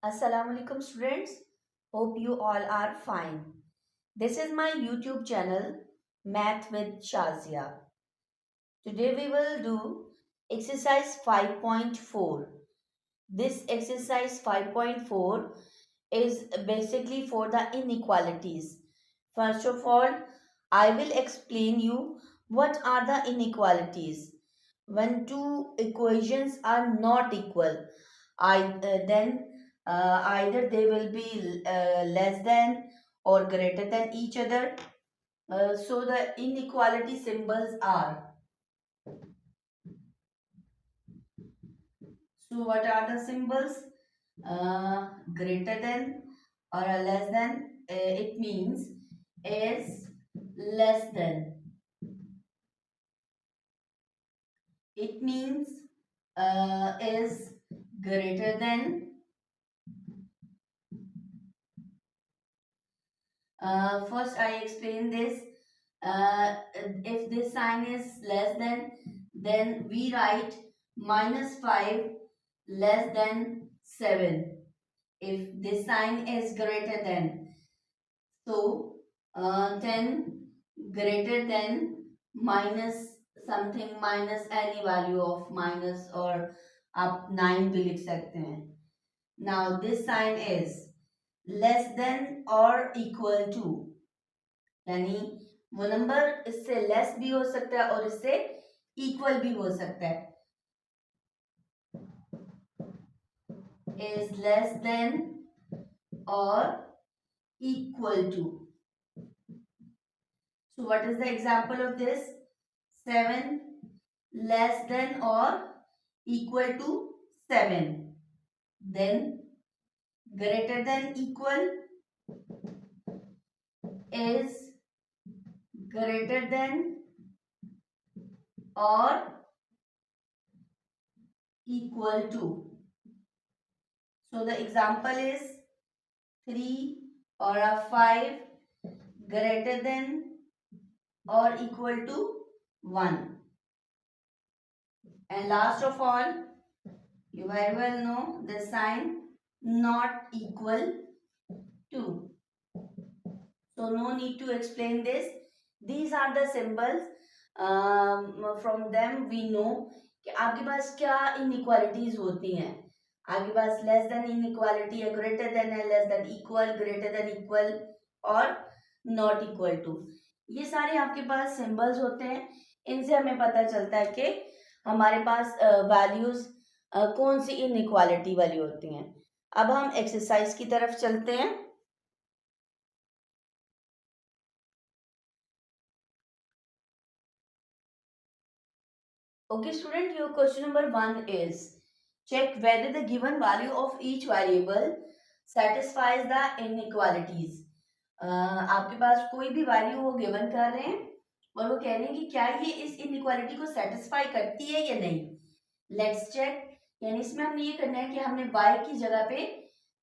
Assalamualaikum students. Hope you all are fine. This is my YouTube channel Math with Shazia. Today we will do exercise 5.4. This exercise 5.4 is basically for the inequalities. First of all, I will explain you what are the inequalities. When two equations are not equal, then either they will be less than or greater than each other. So the inequality symbols are. So what are the symbols? Greater than or less than. It means is less than. It means is greater than. First, I explain this. If this sign is less than, then we write -5 less than 7. If this sign is greater than, so 10 greater than minus something, minus any value of minus or आप 9 भी लिख सकते हैं. Now this sign is less than or equal to, यानी वो number इससे less भी हो सकता है और इससे इक्वल भी हो सकता है. इज लेस देन और equal to. So what is the example of this? 7 less than or equal to 7. Then greater than equal is greater than or equal to. So the example is 3 or a 5 greater than or equal to 1. And last of all, you very well know the sign not equal to. So no need to explain this. These are the symbols. From them we know कि आपके पास क्या inequalities होती हैं. आपके पास less than inequality है, greater than है, less than equal, greater than equal और not equal to. ये सारे आपके पास symbols होते हैं. इनसे हमें पता चलता है कि हमारे पास values कौन सी inequality वाली होती हैं. अब हम exercise की तरफ चलते हैं. Okay, student, your question number 1 is check whether the given value of each variable satisfies the inequalities. आपके पास कोई भी वैल्यू वो गिवन कर रहे हैं और वो कह रहे हैं कि क्या ये इस इनइक्वालिटी को सेटिस्फाई करती है या नहीं. Let's check. यानी इसमें हमने ये करना है कि हमने y की जगह पे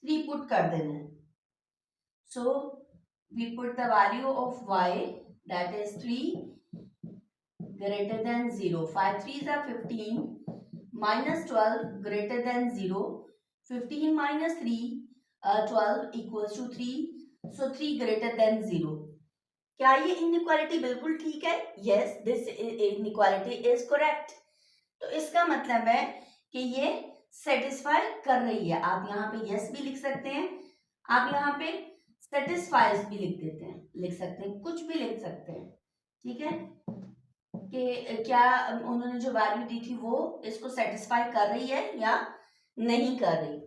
3 पुट कर देना है. So we put the value of y that is 3 greater than 0. 5 3s are 15 minus 12 greater than 0. 15 minus 3 12 equals to 3. So 3 greater than 0. क्या ये इनइक्वालिटी बिल्कुल ठीक है? Yes, this inequality is correct. तो इसका मतलब है कि ये सेटिस्फाई कर रही है. आप यहाँ पे yes भी लिख सकते हैं. आप यहाँ पे satisfies भी लिख सकते हैं, कुछ भी लिख सकते हैं. ठीक है कि क्या उन्होंने जो वैल्यू दी थी वो इसको सेटिस्फाई कर रही है या नहीं कर रही.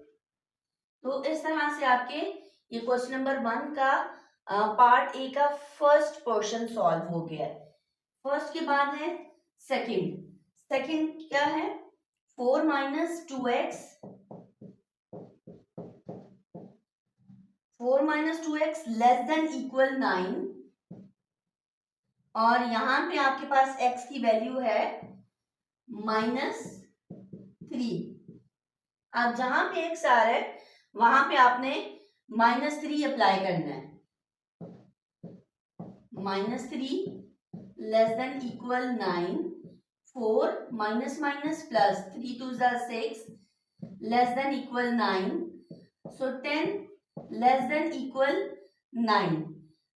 तो इस तरह से आपके ये क्वेश्चन नंबर 1 का पार्ट ए का फर्स्ट पोर्शन सॉल्व हो गया है. फर्स्ट के बाद है सेकंड. सेकंड क्या है? 4 minus 2x 4 minus 2x less than equal 9 और यहां पे आपके पास x की वैल्यू है -3. अब जहां पे x आ रहा है वहां पे आपने -3 अप्लाई करना है. -3 less than equal 9. 4 minus minus plus 3 2 6 less than equal 9. सो 10 लेस देन इक्वल 9।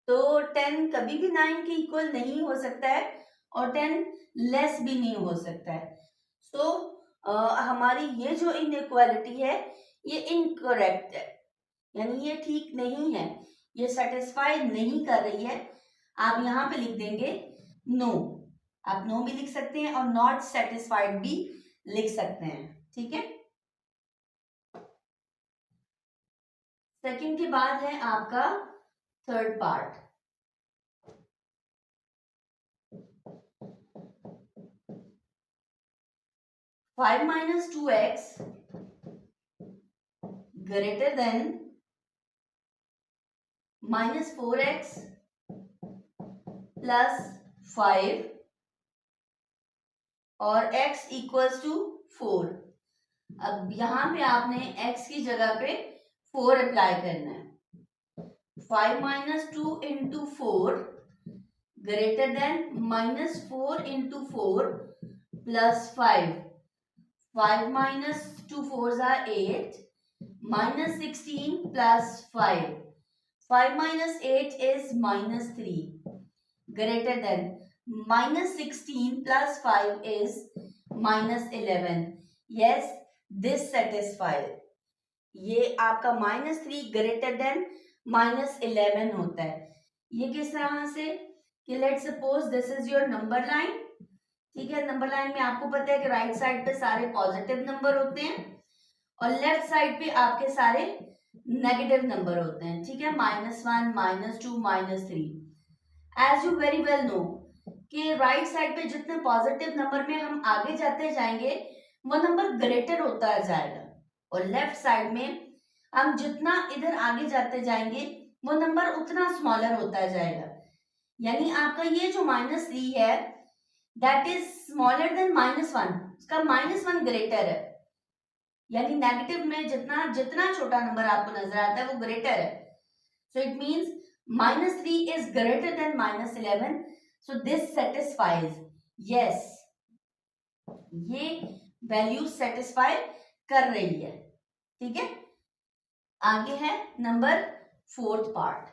तो 10 कभी भी 9 के इक्वल नहीं हो सकता है और 10 लेस भी नहीं हो सकता है। सो हमारी ये जो इनइक्वालिटी है ये इनकरेक्ट है, यानी ये ठीक नहीं है, ये सेटिस्फाई नहीं कर रही है। आप यहाँ पे लिख देंगे नो, आप नो भी लिख सकते हैं और नॉट सेटिस्फाइड भी लिख सकते हैं, ठीक है। सेकंड के बाद है आपका third part. Five minus two x greater than -4x plus 5 और x इक्वल्स टू 4। अब यहां पे आपने x की जगह पे 4 अप्लाई करना है। 5 minus 2 into 4 greater than -4 into 4 plus 5। 5 minus 2 4s are 8 minus 16 plus 5. 5 minus 8 is minus 3 greater than minus 16 plus 5 is minus 11. Yes, this satisfies. ये आपका -3 ग्रेटर देन -11 होता है। ये किस तरह से कि let suppose this is your number line, ठीक है। नंबर लाइन में आपको पता है कि राइट साइड पे सारे पॉजिटिव नंबर होते हैं और लेफ्ट साइड पे आपके सारे नेगेटिव नंबर होते हैं, ठीक है। -1 -2 -3। As you very well know कि राइट साइड पे जितने पॉजिटिव नंबर में हम आगे जाते जाएंगे वो नंबर ग्रेटर होता जाएगा और लेफ्ट साइड में हम जितना इधर आगे जाते जाएंगे वो नंबर उतना स्मॉलर होता जाएगा। यानी आपका ये जो -3 है दैट इज स्मॉलर देन -1, इसका -1 ग्रेटर है। यानी नेगेटिव में जितना जितना छोटा नंबर आपको नजर आता है वो ग्रेटर है। So it means -3 is greater than -11, so this satisfies. Yes, ये वैल्यू सेटिस्फाई कर रही है, ठीक है। आगे है नंबर फोर्थ पार्ट।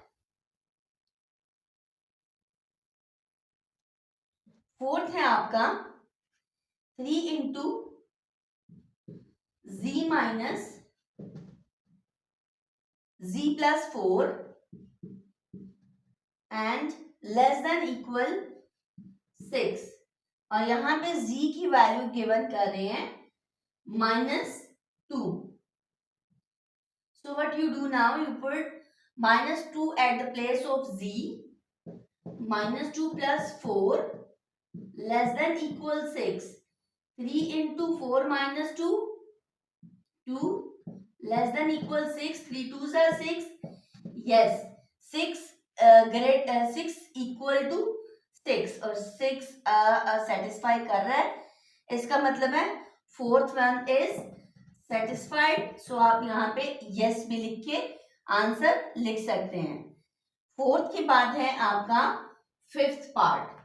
फोर्थ है आपका 3 into z minus z plus 4 and less than equal 6। और यहां पे z की वैल्यू गिवन कर रहे हैं -2। So what you do now, you put -2 at the place of z, -2 plus 4 less than equal 6. 3 into 4 minus 2, 2 less than equal 6. 3 2s are 6. Yes, 6 6 equal to 6 और 6 satisfy कर रहा है। इसका मतलब है फोर्थ वन इज सेटिस्फाइड। सो आप यहाँ पे यस भी लिख के आंसर लिख सकते हैं। फोर्थ के बाद है आपका fifth part.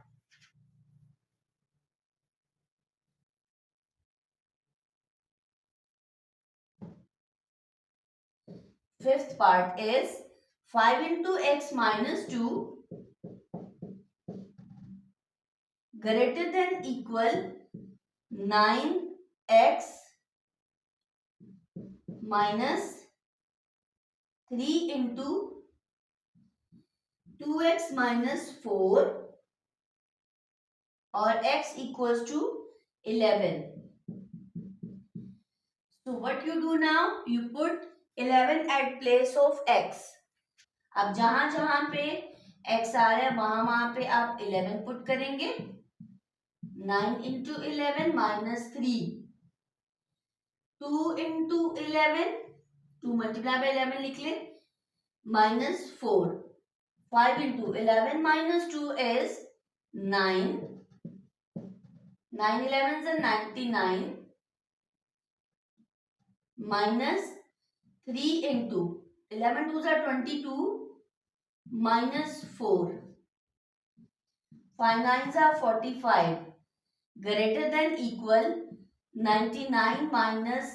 Fifth part is 5 into x minus 2 greater than equal 9x minus 3 into 2x minus 4 और x equals to 11. So what you do now? You put 11 at place of x. अब जहां जहां पे x आ रहा है वहां पे आप 11 पुट करेंगे। 9 into 11 minus 3, 2 into 11, 2 multiply by 11 लिख ले, minus 4. 5 into 11 minus 2 is 9. 9 11s are 99 minus 3 into 11 2s are 22 minus 4. 5 9s are 45 greater than equal 99 minus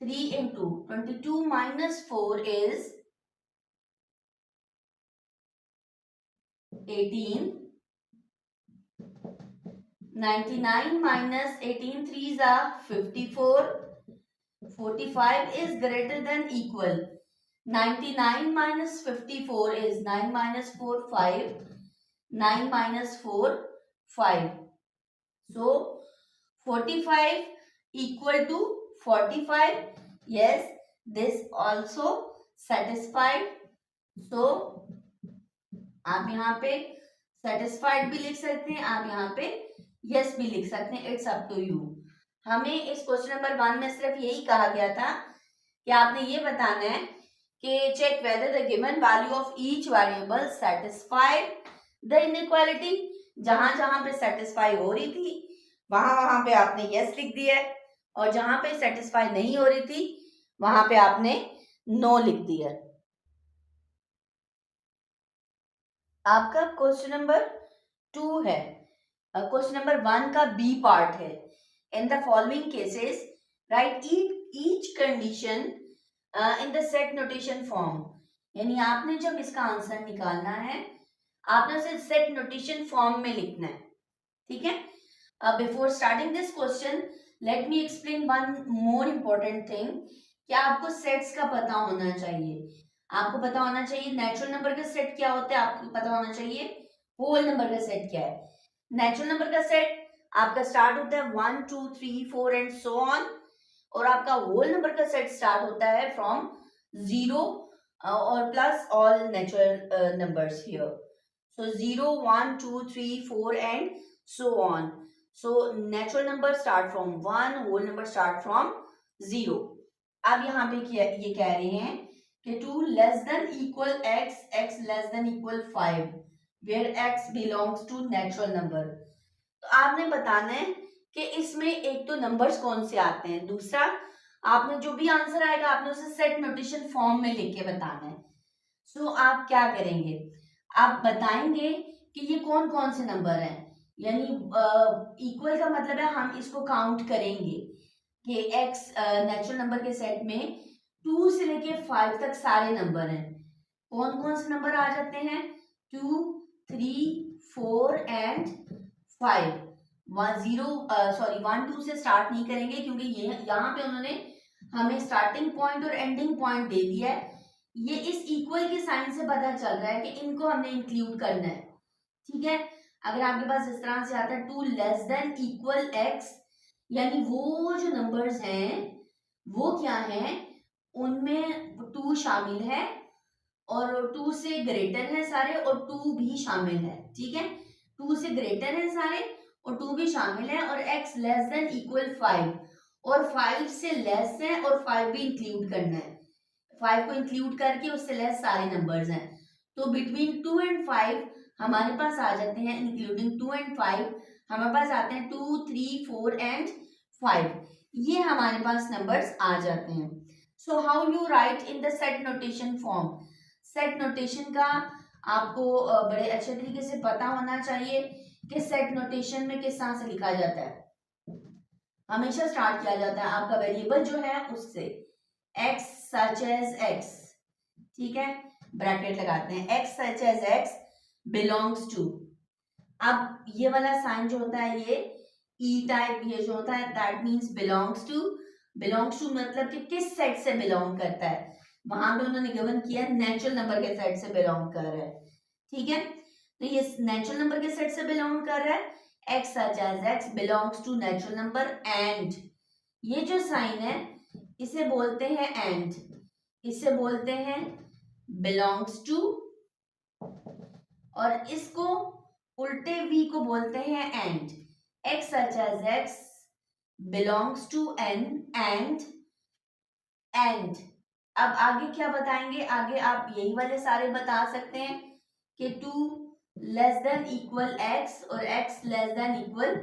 3 into 22 minus 4 is 18. 99 minus 18 threes are 54. 45 is greater than equal. 99 minus 54 is 9 minus 4, 5. 9 minus 4, 5. So 45 equal to 45. Yes, this also satisfied. So आप यहाँ पे satisfied भी लिख सकते हैं, आप यहाँ पे yes भी लिख सकते हैं. It's up to you. हमें इस क्वेश्चन नंबर 1 में सिर्फ यही कहा गया था कि आपने ये बताना है कि check whether the given value of each variable satisfy the inequality. जहां जहां पे satisfy हो रही थी वहां वहां पे आपने yes लिख दिया है, और जहां पे satisfy नहीं हो रही थी वहां पे आपने no लिख दिया है. आपका क्वेश्चन नंबर 2 है. क्वेश्चन नंबर 1 का बी पार्ट है. In the following cases right each condition in the set notation form. यानी आपने जब इसका आंसर निकालना है आपने उसे सेट नोटेशन फॉर्म में लिखना है. ठीक है. Before starting this question let me explain one more important thing कि आपको सेट्स का पता होना चाहिए. आपको पता होना चाहिए नेचुरल नंबर का सेट क्या होता है, आपको पता होना चाहिए होल नंबर का सेट क्या है. नेचुरल नंबर का सेट आपका स्टार्ट होता है 1 2 3 4 एंड सो ऑन, और आपका होल नंबर का सेट स्टार्ट होता है फ्रॉम 0 और plus all natural numbers here. So 0 1 2 3 4 and so on. So natural number start from 1, whole number start from 0. अब यहाँ पे ये कह रहे हैं कि 2 less than equal x, x less than equal 5 where x belongs to natural number. तो आपने बताना है कि इसमें एक तो नंबर्स कौन से आते हैं, दूसरा आपने जो भी आंसर आएगा आपने उसे सेट नोटेशन फॉर्म में लिख के बताना है. सो आप क्या करेंगे, आप बताएंगे कि ये कौन कौन से नंबर हैं. यानी इक्वल का मतलब है हम इसको काउंट करेंगे कि x नेचुरल नंबर के सेट में 2 से लेके 5 तक सारे नंबर हैं. कौन कौन से नंबर आ जाते हैं, 2 3 4 एंड 5. 1 2 से स्टार्ट नहीं करेंगे क्योंकि ये यहाँ पे उन्होंने हमें स्टार्टिंग पॉइंट और एंडिंग पॉइंट दे दिया है. ये इस इक्वल के साइन से पता चल रहा है कि इनको हमने इंक्लूड करना है. ठीक है. अगर आपके पास इस तरह से आता है 2 लेस देन इक्वल x, यानी वो जो नंबर्स हैं वो क्या हैं, उनमें 2 शामिल है और 2 से ग्रेटर है सारे और 2 भी शामिल है. ठीक है. 2 से ग्रेटर है सारे और 2 भी शामिल है, और x लेस देन इक्वल 5 और 5 से लेस है और 5 भी इंक्लूड करना है. 5 को इंक्लूड करके उससे लेस सारे नंबर्स हैं. तो बिटवीन 2 एंड 5 हमारे पास आ जाते हैं, इंक्लूडिंग 2 एंड 5 हमारे पास आते हैं 2 3 4 एंड 5. ये हमारे पास नंबर्स आ जाते हैं. सो how you right in the set notation form. Set notation का आपको बड़े अच्छे तरीके से पता होना चाहिए कि सेट नोटेशन में किस तरह से लिखा जाता है. हमेशा स्टार्ट किया जाता है आपका वेरिएबल जो है उससे, x सच एज x. ठीक है. ब्रैकेट लगाते हैं, x such as x belongs to. अब ये वाला साइन जो होता है ये ई टाइप, ये जो होता है that means belongs to. Belongs to मतलब कि किस सेट से बिलोंग करता है, वहां पे उन्होंने गिवन किया नेचुरल नंबर के सेट से बिलोंग कर रहा है. ठीक है. तो ये नेचुरल नंबर के सेट से बिलोंग कर रहा है. x such as x belongs to natural number and, ये जो साइन है इसे बोलते हैं एंड, इसे बोलते हैं बिलोंग्स टू, और इसको उल्टे v को बोलते हैं and. x such as x belongs to n and and. अब आगे क्या बताएंगे, आगे आप यही वाले सारे बता सकते हैं कि 2 लेस देन इक्वल x और x less than equal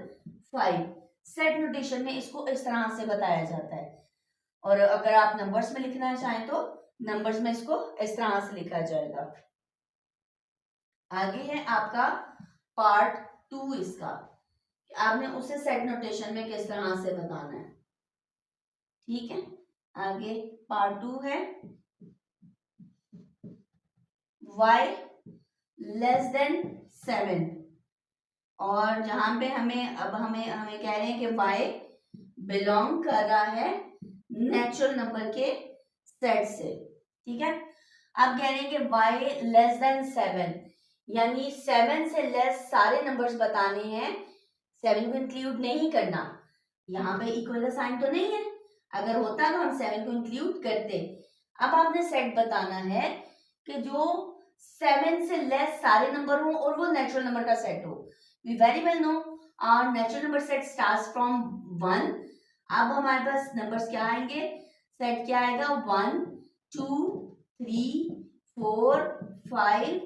5. Set notation में इसको इस तरह से बताया जाता है, और अगर आप नंबर्स में लिखना चाहें तो नंबर्स में इसको इस तरह से लिखा जाएगा. आगे है आपका पार्ट 2 इसका, आपने उसे सेट नोटेशन में किस तरह से बताना है. ठीक है. आगे पार्ट 2 है y लेस देन 7, और जहां पे हमें अब हमें हमें कह रहे हैं कि y बिलोंग कर रहा है नेचुरल नंबर के सेट से, ठीक है। अब कह रहे हैं कि y लेस देन 7, यानी 7 से लेस सारे नंबर्स बताने हैं, 7 को इंक्लूड नहीं करना। यहाँ पे इक्वल का साइन तो नहीं है, अगर होता तो हम 7 को इंक्लूड करते। अब आपने सेट बताना है कि जो 7 से लेस सारे नंबर हो और वो नेचुरल नंबर का सेट हो। We very well know our natural number set starts from 1। अब हमारे पास नंबर्स क्या आएंगे, सेट क्या आएगा, 1 2 3 4 5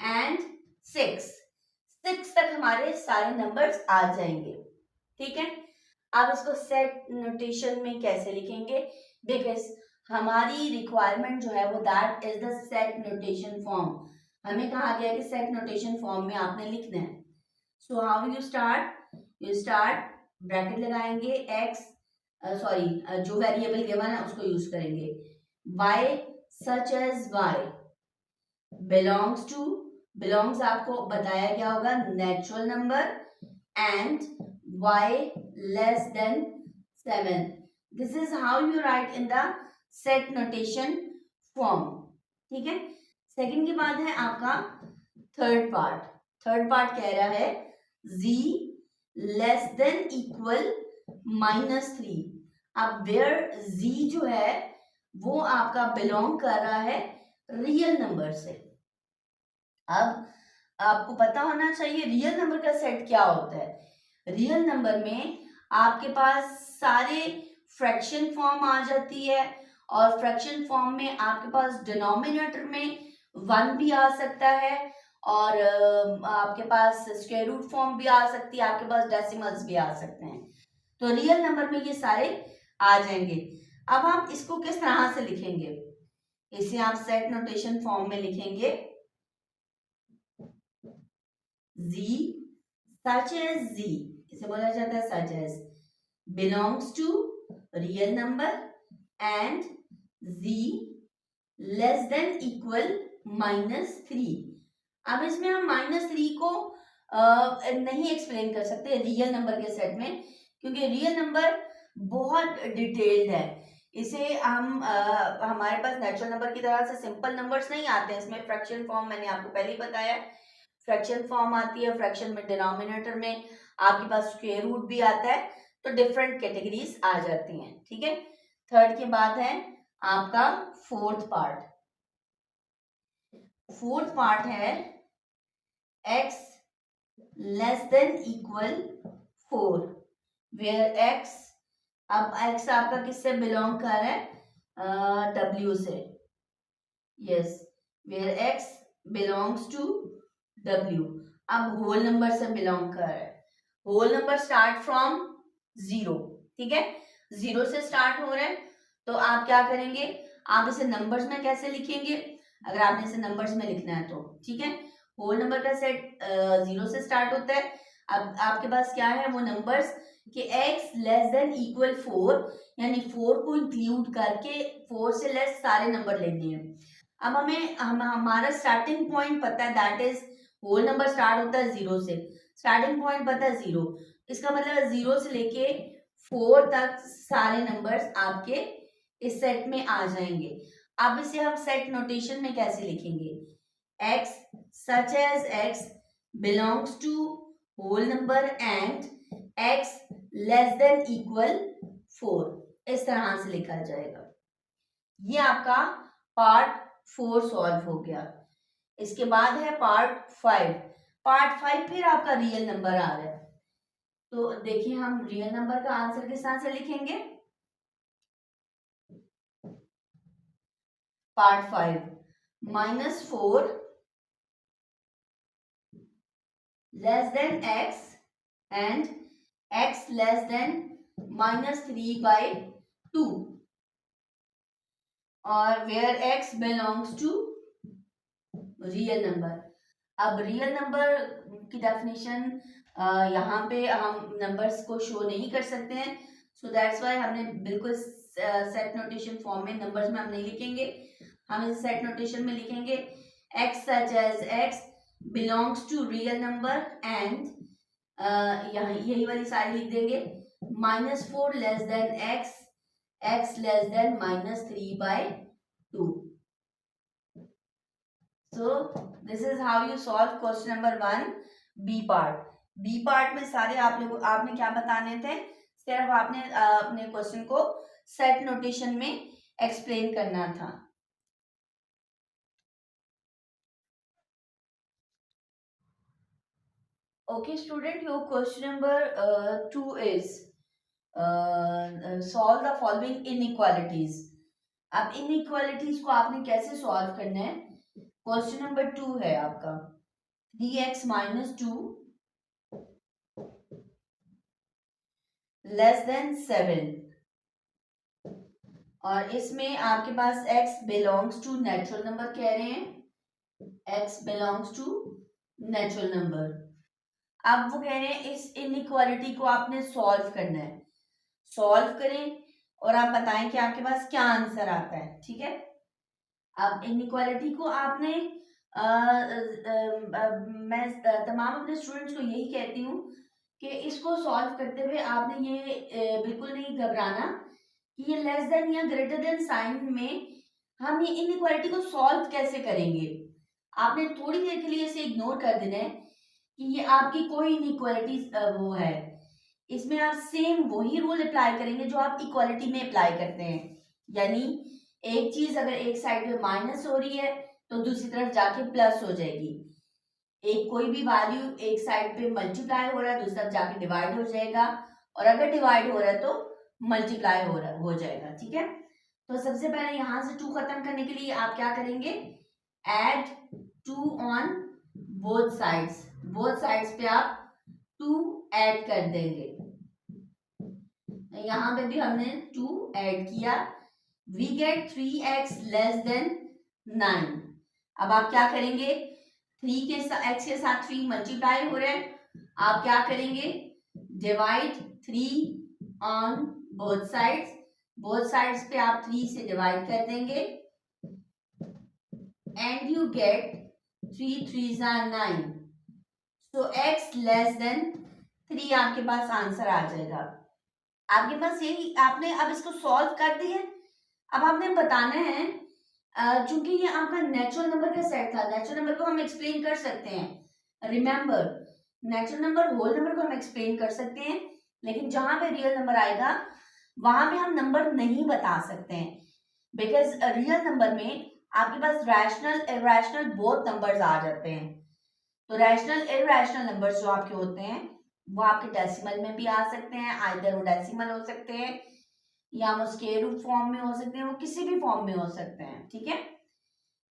एंड 6 तक हमारे सारे नंबर्स आ जाएंगे, ठीक है। अब इसको सेट नोटेशन में कैसे लिखेंगे, बिकॉज हमारी रिक्वायरमेंट जो है वो that is the set notation form. हमें कहा गया कि सेट नोटेशन फॉर्म में आपने लिखना है। So how you start bracket लगाएंगे, एक्स सॉरी जो वेरिएबल गिवन है उसको यूज करेंगे, y such as y belongs to, belongs आपको बताया क्या होगा, natural number, and y less than 7. This is how you write in the set notation form, ठीक है। सेकंड के बाद है आपका थर्ड पार्ट कह रहा है z लेस देन इक्वल -3। अब वेयर z जो है वो आपका बिलोंग कर रहा है रियल नंबर से। अब आपको पता होना चाहिए रियल नंबर का सेट क्या होता है। रियल नंबर में आपके पास सारे फ्रैक्शन फॉर्म आ जाती है, और फ्रैक्शन फॉर्म में आपके पास डिनोमिनेटर में 1 भी आ सकता है, और आपके पास स्क्वायर रूट फॉर्म भी आ सकती है, आपके पास डेसिमल्स भी आ सकते हैं। तो रियल नंबर में ये सारे आ जाएंगे। अब आप इसको किस तरह से लिखेंगे, इसे आप सेट नोटेशन फॉर्म में लिखेंगे, z such as z, इसे बोला जाता है such as belongs to real number and z less than equal -3। अब इसमें हम -3 को नहीं एक्सप्लेन कर सकते रियल नंबर के सेट में, क्योंकि रियल नंबर बहुत डिटेल्ड है। इसे हम हमारे पास नेचुरल नंबर की तरह से सिंपल नंबर्स नहीं आते हैं, इसमें फ्रैक्शन फॉर्म मैंने आपको पहले ही बताया, फ्रैक्शन फॉर्म आती है, फ्रैक्शन में डिनोमिनेटर में आपके पास स्क्वायर रूट भी आता है, तो डिफरेंट कैटेगरीज आ जाती हैं, ठीक है। थर्ड के बाद है आपका फोर्थ पार्ट है x less than equal 4, where x, अब x आपका किससे बिलोंग कर रहा है, w से, yes, where x belongs to w। अब होल नंबर से बिलोंग कर रहा है, होल नंबर स्टार्ट फ्रॉम 0, ठीक है, 0 से स्टार्ट हो रहे हैं, तो आप क्या करेंगे, आप इसे नंबर्स में कैसे लिखेंगे, अगर आपने इसे नंबर्स में लिखना है तो, ठीक है। होल नंबर का सेट 0 से स्टार्ट होता है। अब आपके पास क्या है, वो नंबर्स कि x लेस देन इक्वल 4, यानी 4 को इंक्लूड करके 4 से लेस सारे नंबर लेने हैं। अब हमारा स्टार्टिंग पॉइंट पता है, that is whole number start होता है 0 से, स्टार्टिंग पॉइंट पता है 0, इसका मतलब 0 से लेके 4 तक सारे नंबर्स आपके इस सेट में आ जाएंगे। अब इसे हम सेट नोटेशन में कैसे लिखेंगे, x such as x belongs to whole number and x less than equal 4, इस तरह से लिखा जाएगा। ये आपका पार्ट 4 सॉल्व हो गया। इसके बाद है पार्ट 5 फिर आपका रियल नंबर आ रहा है, तो देखिए हम रियल नंबर का आंसर किस तरह से लिखेंगे। Part 5 -4 less than x and x less than -3/2, और where x belongs to real number. अब रियल नंबर की डेफिनेशन यहाँ पे हम नंबर्स को शो नहीं कर सकते हैं, सो दैट्स वाई हमने बिल्कुल सेट नोटेशन फॉर्म में, नंबर्स में हम नहीं लिखेंगे, हम इसे सेट नोटेशन में लिखेंगे। X such as x belongs to real number and यहाँ यही वाली सारी लिख देंगे। -4 less than x, x less than -3/2। So this is how you solve question number 1 B part। B part में सारे आपने क्या बताने थे, सिर्फ आपने अपने क्वेश्चन को सेट नोटेशन में एक्सप्लेन करना था। Okay student, your question number 2 is solve the following inequalities। अब inequalities को आपने कैसे सॉल्व करना है। क्वेश्चन नंबर 2 है आपका 3x - 2 लेस देन 7, और इसमें आपके पास x belongs to natural number कह रहे हैं, x belongs to natural number. अब वो कह रहे हैं इस इनइक्वालिटी को आपने सॉल्व करना है। सॉल्व करें और आप बताएं कि आपके पास क्या आंसर आता है, ठीक है। अब इनइक्वालिटी को आपने मैं तमाम अपने स्टूडेंट्स को यही कहती हूँ कि इसको सॉल्व करते हुए आपने ये बिल्कुल नहीं घबराना कि ये लेस देन या ग्रेटर देन साइन में हम ये इनइक्वालिटी को सॉल्व कैसे करेंगे। आपने थोड़ी देर के लिए इसे इग्नोर कर देना है कि ये आपकी कोई इनइक्वालिटी वो है। इसमें आप सेम वही रूल अप्लाई करेंगे जो आप इक्वालिटी में अप्लाई करते हैं, यानी एक चीज अगर एक साइड पे माइनस हो रही है तो दूसरी तरफ जाके प्लस हो जाएगी। एक कोई भी वैल्यू एक साइड पे मल्टीप्लाई हो रहा है, दूसरी तरफ जाके डिवाइड हो जाएगा, और अगर डिवाइड हो रहा है तो मल्टीप्लाई हो जाएगा, ठीक है। तो सबसे पहले यहां से 2 खत्म करने के लिए आप क्या करेंगे, add 2 on both sides. Both sides पे आप 2 ऐड कर देंगे। यहां पे भी हमने 2 ऐड किया, we get 3x less than 9। अब आप क्या करेंगे, 3 के x के साथ 3 मल्टीप्लाई हो रहे हैं, आप क्या करेंगे, divide 3 on both sides. Both sides पे आप 3 से डिवाइड कर देंगे and you get 3 3s are 9। So x less then 3 आपके पास आंसर आ जाएगा। आपके पास यही, आपने अब इसको सॉल्व कर दिया। अब आपने बताना है, चूंकि ये आपका नेचुरल नंबर का सेट था, नेचुरल नंबर को हम एक्सप्लेन कर सकते हैं। Remember, natural number whole number को हम एक्सप्लेन कर सकते हैं, लेकिन जहां पे रियल नंबर आएगा वहां पे हम नंबर नहीं बता सकते हैं, बिकॉज रियल नंबर में आपके पास रैशनल इरैशनल बोथ नंबर्स आ जाते हैं। तो रैशनल इरैशनल नंबर्स जो आपके होते हैं वो आपके डेसिमल में भी आ सकते हैं, आइदर वो डेसिमल हो सकते हैं या वो स्क्वायर रूट फॉर्म में हो सकते हैं, वो किसी भी फॉर्म में हो सकते हैं, ठीक है।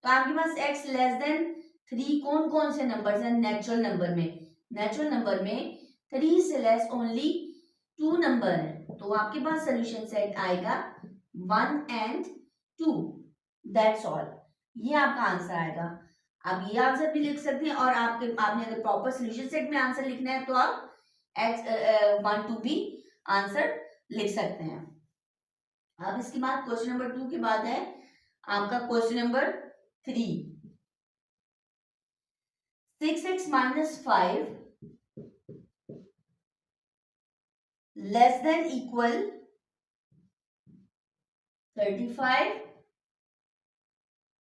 तो आपके पास x लेस देन 3 कौन कौन से नंबर्स हैं नेचुरल नंबर में, नेचुरल नंबर में 3 से लेस ओनली 2 नंबर है, तो आपके पास सोल्यूशन सेट आएगा 1 and 2, दैट्स ऑल। ये आपका आंसर आएगा। आप ये आंसर भी लिख सकते हैं, और आपने अगर प्रॉपर सोल्यूशन सेट में आंसर लिखना है तो आप x 1 2 भी आंसर लिख सकते हैं। अब इसके बाद क्वेश्चन नंबर 2 के बाद है आपका question number 3। 6x - 5 less than equal 35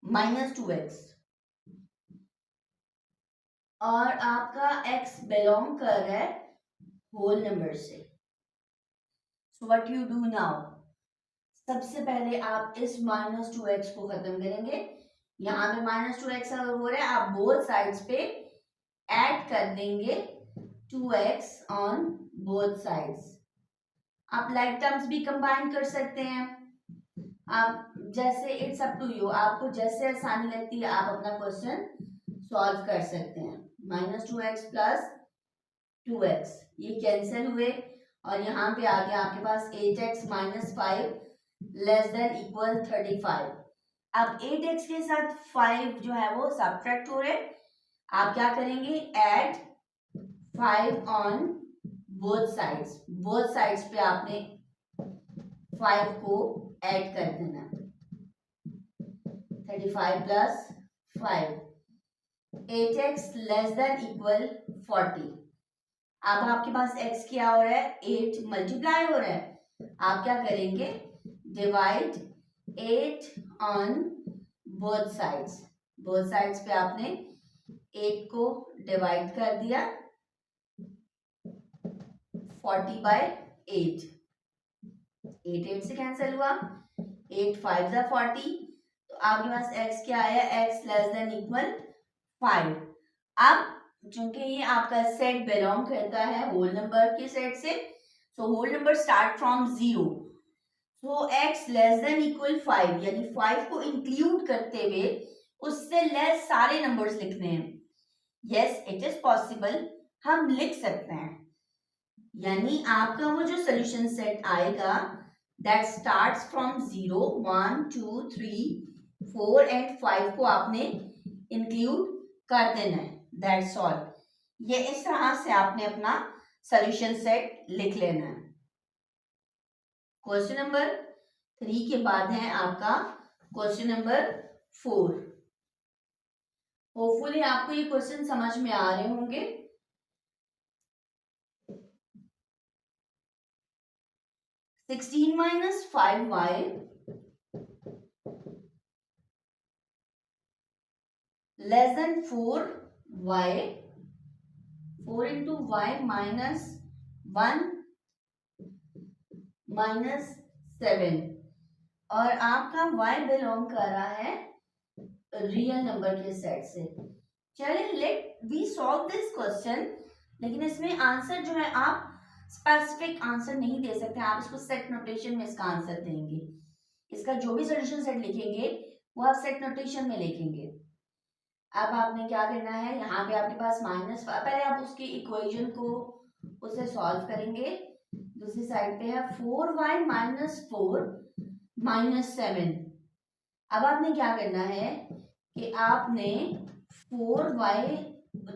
- 2x, और आपका x बिलोंग कर रहा है होल नंबर से। So what you do now, सबसे पहले आप इस -2x को खत्म करेंगे। यहाँ पे -2x हो रहा है, आप बोथ साइड्स पे ऐड कर देंगे 2x ऑन बोथ साइड्स। आप लाइक टर्म्स भी कंबाइन कर सकते हैं, आप जैसे, इट्स अप टू यू, आपको जैसे आसानी लगती है आप अपना क्वेश्चन सॉल्व कर सकते हैं। -2x प्लस 2x ये कैंसिल हुए, और यहाँ पे आ गया आपके पास 8x - 5 लेस देन इक्वल 35। अब 8x के साथ 5 जो है वो सब्ट्रैक्ट हो रहे, आप क्या करेंगे, add 5 on both sides. Both sides पे आपने 5 को ऐड कर देना, 35 plus 5, 8x less than equal 40। अब आपके पास x क्या हो रहा है, 8 मल्टीप्लाई हो रहा है, आप क्या करेंगे, divide 8 on both sides, both sides पे आपने 8 को डिवाइड कर दिया, 40 बाय 8, 8 से कैंसिल हुआ, 8 5 जा 40, तो आपके पास x क्या आया, x लेस देन इक्वल 5। अब चूंकि ये आपका सेट बिलोंग करता है होल नंबर के सेट से, so whole number start from 0, so x less than equal 5, यानी 5 को इंक्लूड करते हुए उससे लेस सारे नंबर्स लिखने हैं। यस इट इज पॉसिबल, हम लिख सकते हैं, यानी आपका वो जो सोल्यूशन सेट आएगा दैट स्टार्ट्स फ्रॉम 0, 1 2 3 4 एंड 5 को आपने इंक्लूड कर देना है, दैट्स ऑल। ये इस तरह से आपने अपना सोल्यूशन सेट लिख लेना है। क्वेश्चन नंबर 3 के बाद है आपका क्वेश्चन नंबर 4। होपफुली आपको ये क्वेश्चन समझ में आ रहे होंगे। 16 minus 5y less than 4y, 4 into y minus 1 minus 7, और आपका y बिलोंग कर रहा है रियल नंबर के सेट से। चलिए let we solve this question, लेकिन इसमें आंसर जो है आप स्पेसिफिक आंसर नहीं दे सकते, आप इसको सेट नोटेशन में इसका आंसर देंगे। इसका जो भी सॉल्यूशन सेट लिखेंगे वो आप सेट नोटेशन में लिखेंगे। अब आपने क्या करना है, यहाँ पे आपके पास माइनस, पहले आप उसकी इक्वेशन को उसे सॉल्व करेंगे। दूसरी साइड पे है 4y माइनस 4 माइनस 7। अब आपने क्या करना है कि आपने 4y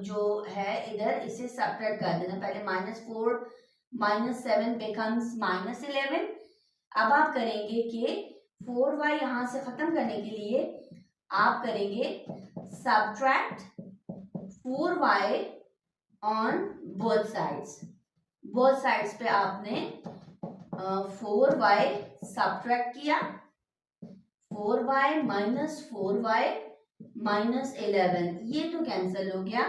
जो है इधर इसे सब्ट्रैक्ट कर देना, पहले माइनस 4 माइनस 7 बिकम्स माइनस 11। अब आप करेंगे कि 4y यहां से खत्म करने के लिए आप करेंगे subtract 4y on both sides, both sides पे आपने 4y सब्ट्रैक्ट किया, 4y माइनस 4y माइनस 11, ये तो कैंसिल हो गया,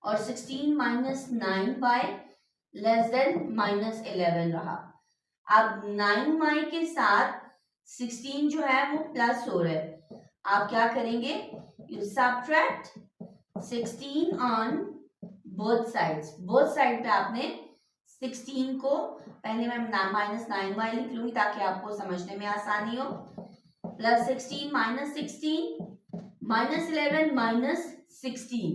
और 16 minus 9y less than minus 11 रहा। अब 9y के साथ 16 जो है वो प्लस हो रहा है, आप क्या करेंगे, you subtract 16 on both sides, both side पे आपने 16 को, पहले मैं माइनस 9y लिख लूंगी ताकि आपको समझने में आसानी हो, प्लस 16 माइनस 16 माइनस 11 माइनस 16,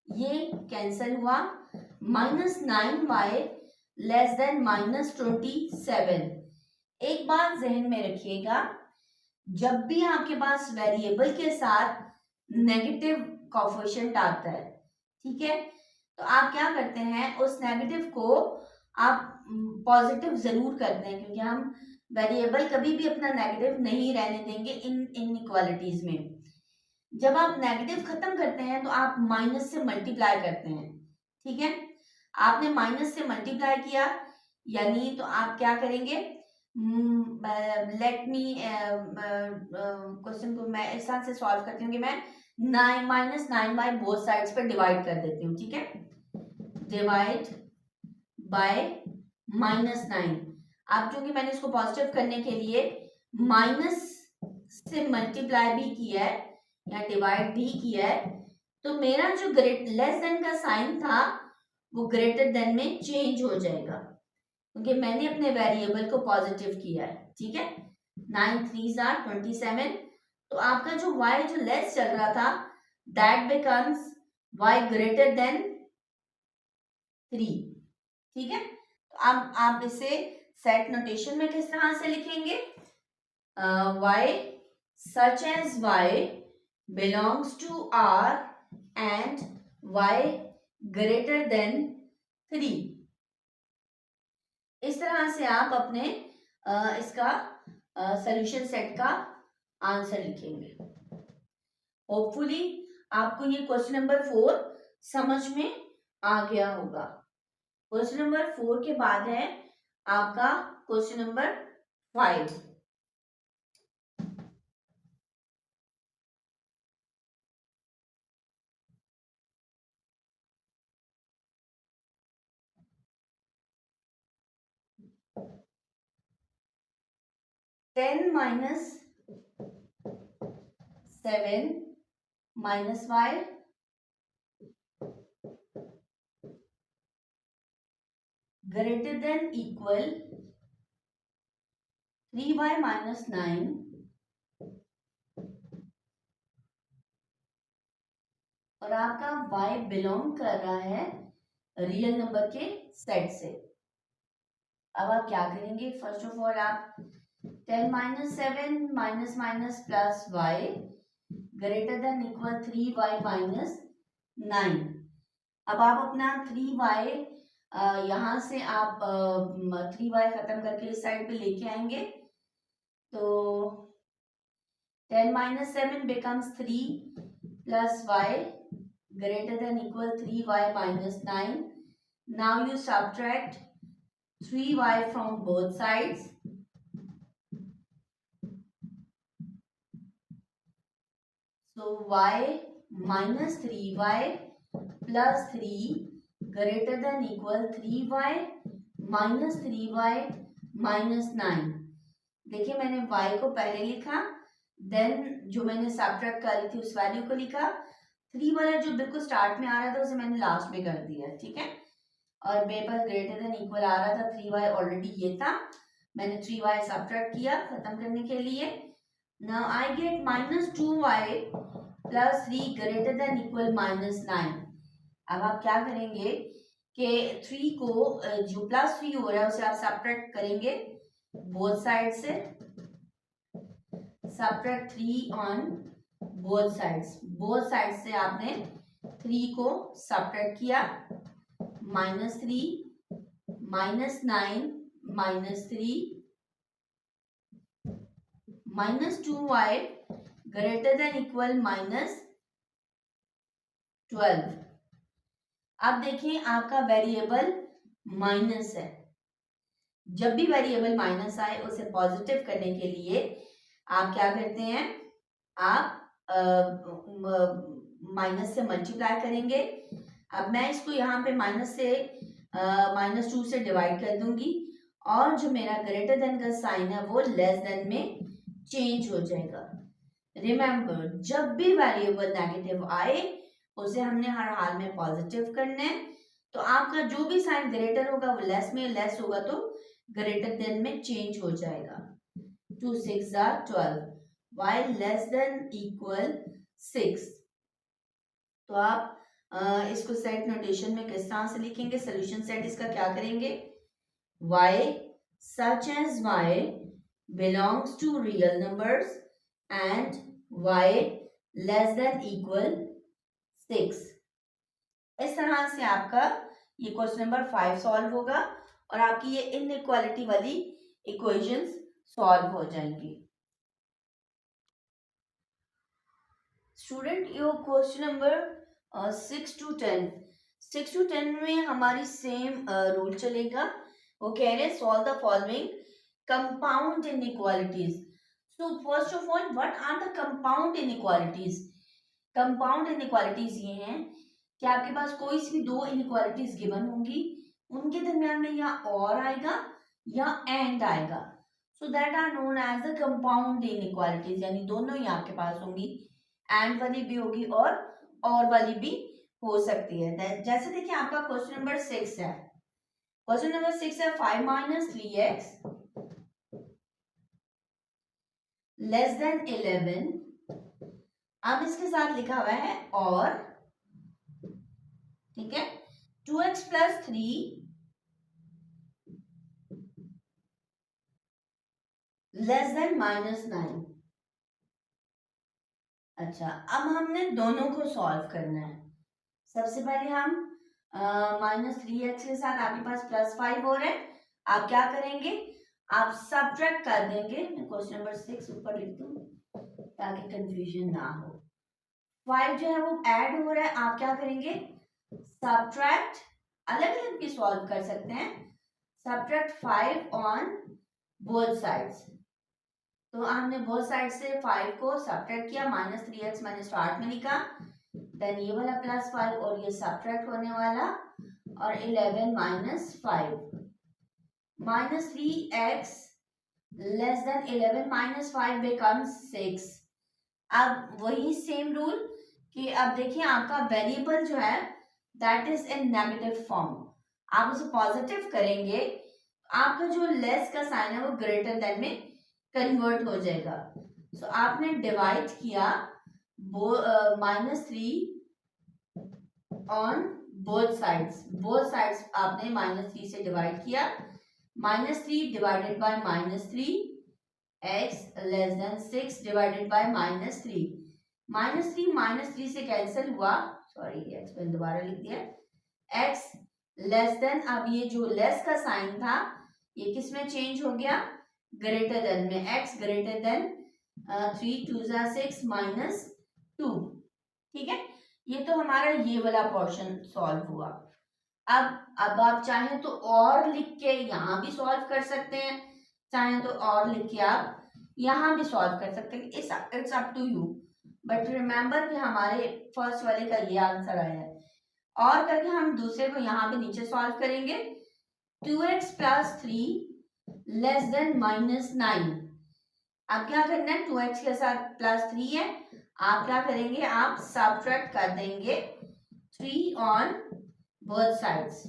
ये कैंसिल हुआ, minus 9y less than minus 27। एक बात जहन में रखिएगा, जब भी आपके पास वेरिएबल के साथ नेगेटिव कोफिशिएंट आता है, ठीक है, तो आप क्या करते हैं, उस नेगेटिव को आप पॉजिटिव जरूर करते हैं, क्योंकि हम वेरिएबल कभी भी अपना नेगेटिव नहीं रहने देंगे इन इनइक्वालिटीज में। जब आप नेगेटिव खत्म करते हैं तो आप माइनस से मल्टीप्लाई करते हैं, ठीक है, आपने माइनस से मल्टीप्लाई किया, यानी तो आप क्या करेंगे, लेट मी क्वेश्चन को मैं इस तरह से सॉल्व करती हूँ कि मैं 9 माइनस 9 बोथ साइड्स पर डिवाइड कर देती हूँ, ठीक है, डिवाइड बाय माइनस 9। अब चूंकि मैंने इसको पॉजिटिव करने के लिए माइनस से मल्टीप्लाई भी किया है या डिवाइड भी किया है, तो मेरा जो लेस देन का साइन था वो ग्रेटर देन में चेंज हो जाएगा, क्योंकि मैंने अपने वेरिएबल को पॉजिटिव किया है, ठीक है। 9 3 are 27, तो आपका जो y जो लेस चल रहा था that becomes y greater than 3, ठीक है। तो अब आप इसे सेट नोटेशन में किस तरह से लिखेंगे, y such as y belongs to R and y greater than 3, इस तरह से आप अपने इसका सॉल्यूशन सेट का आंसर लिखेंगे। होपफुली आपको ये क्वेश्चन नंबर 4 समझ में आ गया होगा। क्वेश्चन नंबर 4 के बाद है आपका question number 5। Ten minus 7 minus y greater than equal 3y minus 9 और आपका y बिलोंग कर रहा है रियल नंबर के सेट से। अब आप क्या करेंगे? फर्स्ट ऑफ ऑल आप 10 minus 7 minus minus plus y greater than equal 3y minus 9। अब आप अपना 3y यहाँ से आप 3y खत्म करके इस साइड पे लेके आएंगे तो 10 minus 7 becomes 3 plus y greater than equal 3y minus 9. Now you subtract 3y from both sides. So y minus 3y plus 3 greater than equal 3y minus 3y minus 9. देखिए मैंने y को पहले लिखा, देन जो मैंने सब्ट्रैक्ट करी थी उस वैल्यू को लिखा, 3 वाला जो बिल्कुल स्टार्ट में आ रहा था उसे मैंने लास्ट में कर दिया, ठीक है। और मेरे पास ग्रेटर देन इक्वल आ रहा था 3y ऑलरेडी ये था, मैंने 3y सब्ट्रैक्ट किया खत्म करने के लिए। Now I get minus 2y plus 3 greater than equal minus 9। अब आप क्या करेंगे कि 3 को जो प्लस 3 हो रहा है उसे आप सब्ट्रैक्ट करेंगे बोथ साइड से। सब्ट्रैक्ट 3 ऑन बोथ साइड्स से आपने 3 को सब्ट्रैक्ट किया, minus 3 minus 9 minus 3 minus 2y greater than equal minus 12। अब देखिए आपका वेरिएबल माइनस है, जब भी वेरिएबल माइनस आए उसे पॉजिटिव करने के लिए आप क्या करते हैं, आप माइनस से मल्टीप्लाई करेंगे। अब मैं इसको यहाँ पे माइनस से -2 से डिवाइड कर दूंगी और जो मेरा ग्रेटर देन का साइन है वो लेस देन में चेंज हो जाएगा। रिमेंबर जब भी वेरिएबल नेगेटिव आए उसे हमने हर हाल में पॉजिटिव करना है, तो आपका जो भी साइन ग्रेटर होगा वो लेस में, लेस होगा तो ग्रेटर देन में चेंज हो जाएगा। 2 6 12 while less than equal 6। तो आप इसको सेट नोटेशन में किस तरह से लिखेंगे? सोल्यूशन सेट इसका क्या करेंगे? y such as y belongs to real numbers and y less than equal 6। इस तरह से आपका ये क्वेश्चन नंबर 5 सॉल्व होगा और आपकी ये इनइक्वालिटी वाली इक्वेशंस सॉल्व हो जाएंगी। Student yo question number 6 to 10 में हमारी सेम रूल चलेगा। वो कह रहे solve the following compound inequalities. So first of all what are the compound inequalities? Compound inequalities ये हैं कि आपके पास कोई सी भी दो इनइक्वालिटीज गिवन होंगी, उनके दरमियान में या और आएगा या एंड आएगा, so that are known as the compound inequalities. यानी दोनों ही आपके पास होंगी, एंड वाली भी होगी और वाली भी हो सकती है। जैसे देखिए आपका क्वेश्चन नंबर 6 है, क्वेश्चन नंबर 6 है 5 माइनस 3x लेस देन 11। अब इसके साथ लिखा हुआ है और, ठीक है, 2x प्लस 3 लेस देन -9। अच्छा, अब हमने दोनों को सॉल्व करना है। सबसे पहले हम -3x के साथ आपके पास +5 हो रहा है, आप क्या करेंगे, आप सब्ट्रैक्ट कर देंगे। मैं क्वेश्चन नंबर 6 ऊपर लिख दूं ताकि कंफ्यूजन ना हो। 5 जो है वो ऐड हो रहा है, आप क्या करेंगे सब्ट्रैक्ट, अलग अलग भी सॉल्व कर सकते हैं, सब्ट्रैक्ट 5 ऑन बोथ साइड्स। तो हमने बोथ साइड से 5 को सब्ट्रैक्ट किया, -3x मैंने स्टार्ट में लिखा, देन ये वाला +5 और ये सब्ट्रैक्ट होने वाला, और 11 -5 -3x लेस देन 11 -5 बिकम्स 6। अब वही सेम रूल कि अब देखिए आपका वेरिएबल जो है that is in negative form, आप उसे पॉजिटिव करेंगे, आपका जो लेस का साइन है वो ग्रेटर देन में कन्वर्ट हो जाएगा। सो आपने डिवाइड किया -3 ऑन बोथ साइड्स आपने -3 से डिवाइड किया, -3 divided by -3 x less then 6 divided by -3, -3 से कैंसिल हुआ, सॉरी x मैंने दोबारा लिख दिया, x लेस देन, अब ये जो लेस का साइन था ये किस में चेंज हो गया ग्रेटर देन में, x ग्रेटर देन 3 2 6 -2। ठीक है, ये तो हमारा ये वाला पोर्शन सॉल्व हुआ। अब आप चाहें तो और लिख के यहाँ भी सॉल्व कर सकते हैं, चाहें तो और लिख के आप यहाँ भी सॉल्व कर सकते हैं, it's up to you, but remember कि हमारे फर्स्ट वाले का ये आंसर आया है। और करके हम दूसरे को यहाँ पे नीचे सॉल्व करेंगे, 2x + 3 लेस देन -9। अब क्या करना है, 2x के साथ +3 है, आप क्या करेंगे आप सब्ट्रैक्ट कर देंगे 3 on both sides,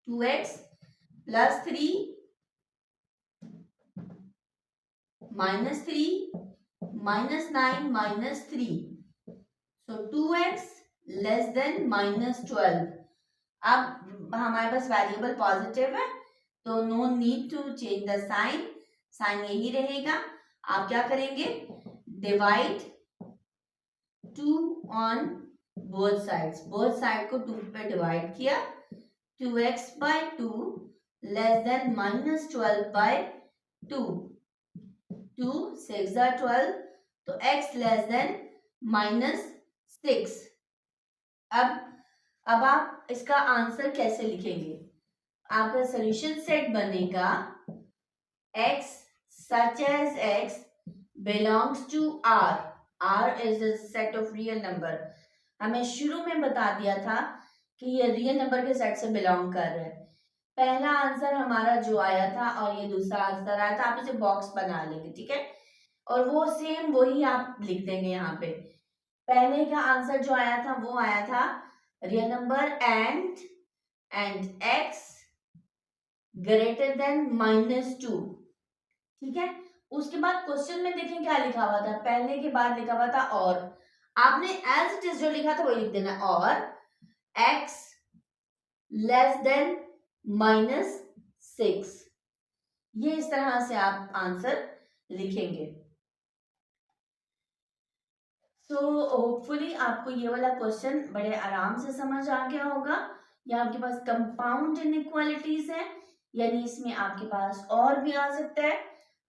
2x + 3 -3 -9 -3, so 2x less than -12। अब हमारे पास वेरिएबल पॉजिटिव है तो no need to change the sign, sign यही रहेगा। आप क्या करेंगे divide 2 on both sides, both side को 2 पे डिवाइड किया, 2x/2 लेस देन -12/2, 2 6 12, तो x लेस देन -6। अब आप इसका आंसर कैसे लिखेंगे, आपका सॉल्यूशन सेट बनेगा x such as x belongs to R, R is a set of real number। हमें शुरू में बता दिया था कि ये रियल नंबर के सेट से बिलोंग कर रहा है। पहला आंसर हमारा जो आया था और ये दूसरा आंसर आया था, आप इसे बॉक्स बना लेंगे, ठीक है, और वो सेम वही आप लिख देंगे यहाँ पे। पहले का आंसर जो आया था वो आया था real number and x greater than -2, ठीक है। उसके बाद क्वेश्चन में देखें क्या लिखा हुआ था, पहले के बाद लिखा हुआ था और, आपने एज इट इज जो लिखा था वही लिख देना, और x लेस देन -6, ये इस तरह से आप आंसर लिखेंगे। सो होपफुली आपको ये वाला क्वेश्चन बड़े आराम से समझ आ गया होगा। ये आपके पास कंपाउंड इनइक्वालिटीज है, यानी इसमें आपके पास और भी आ सकता है,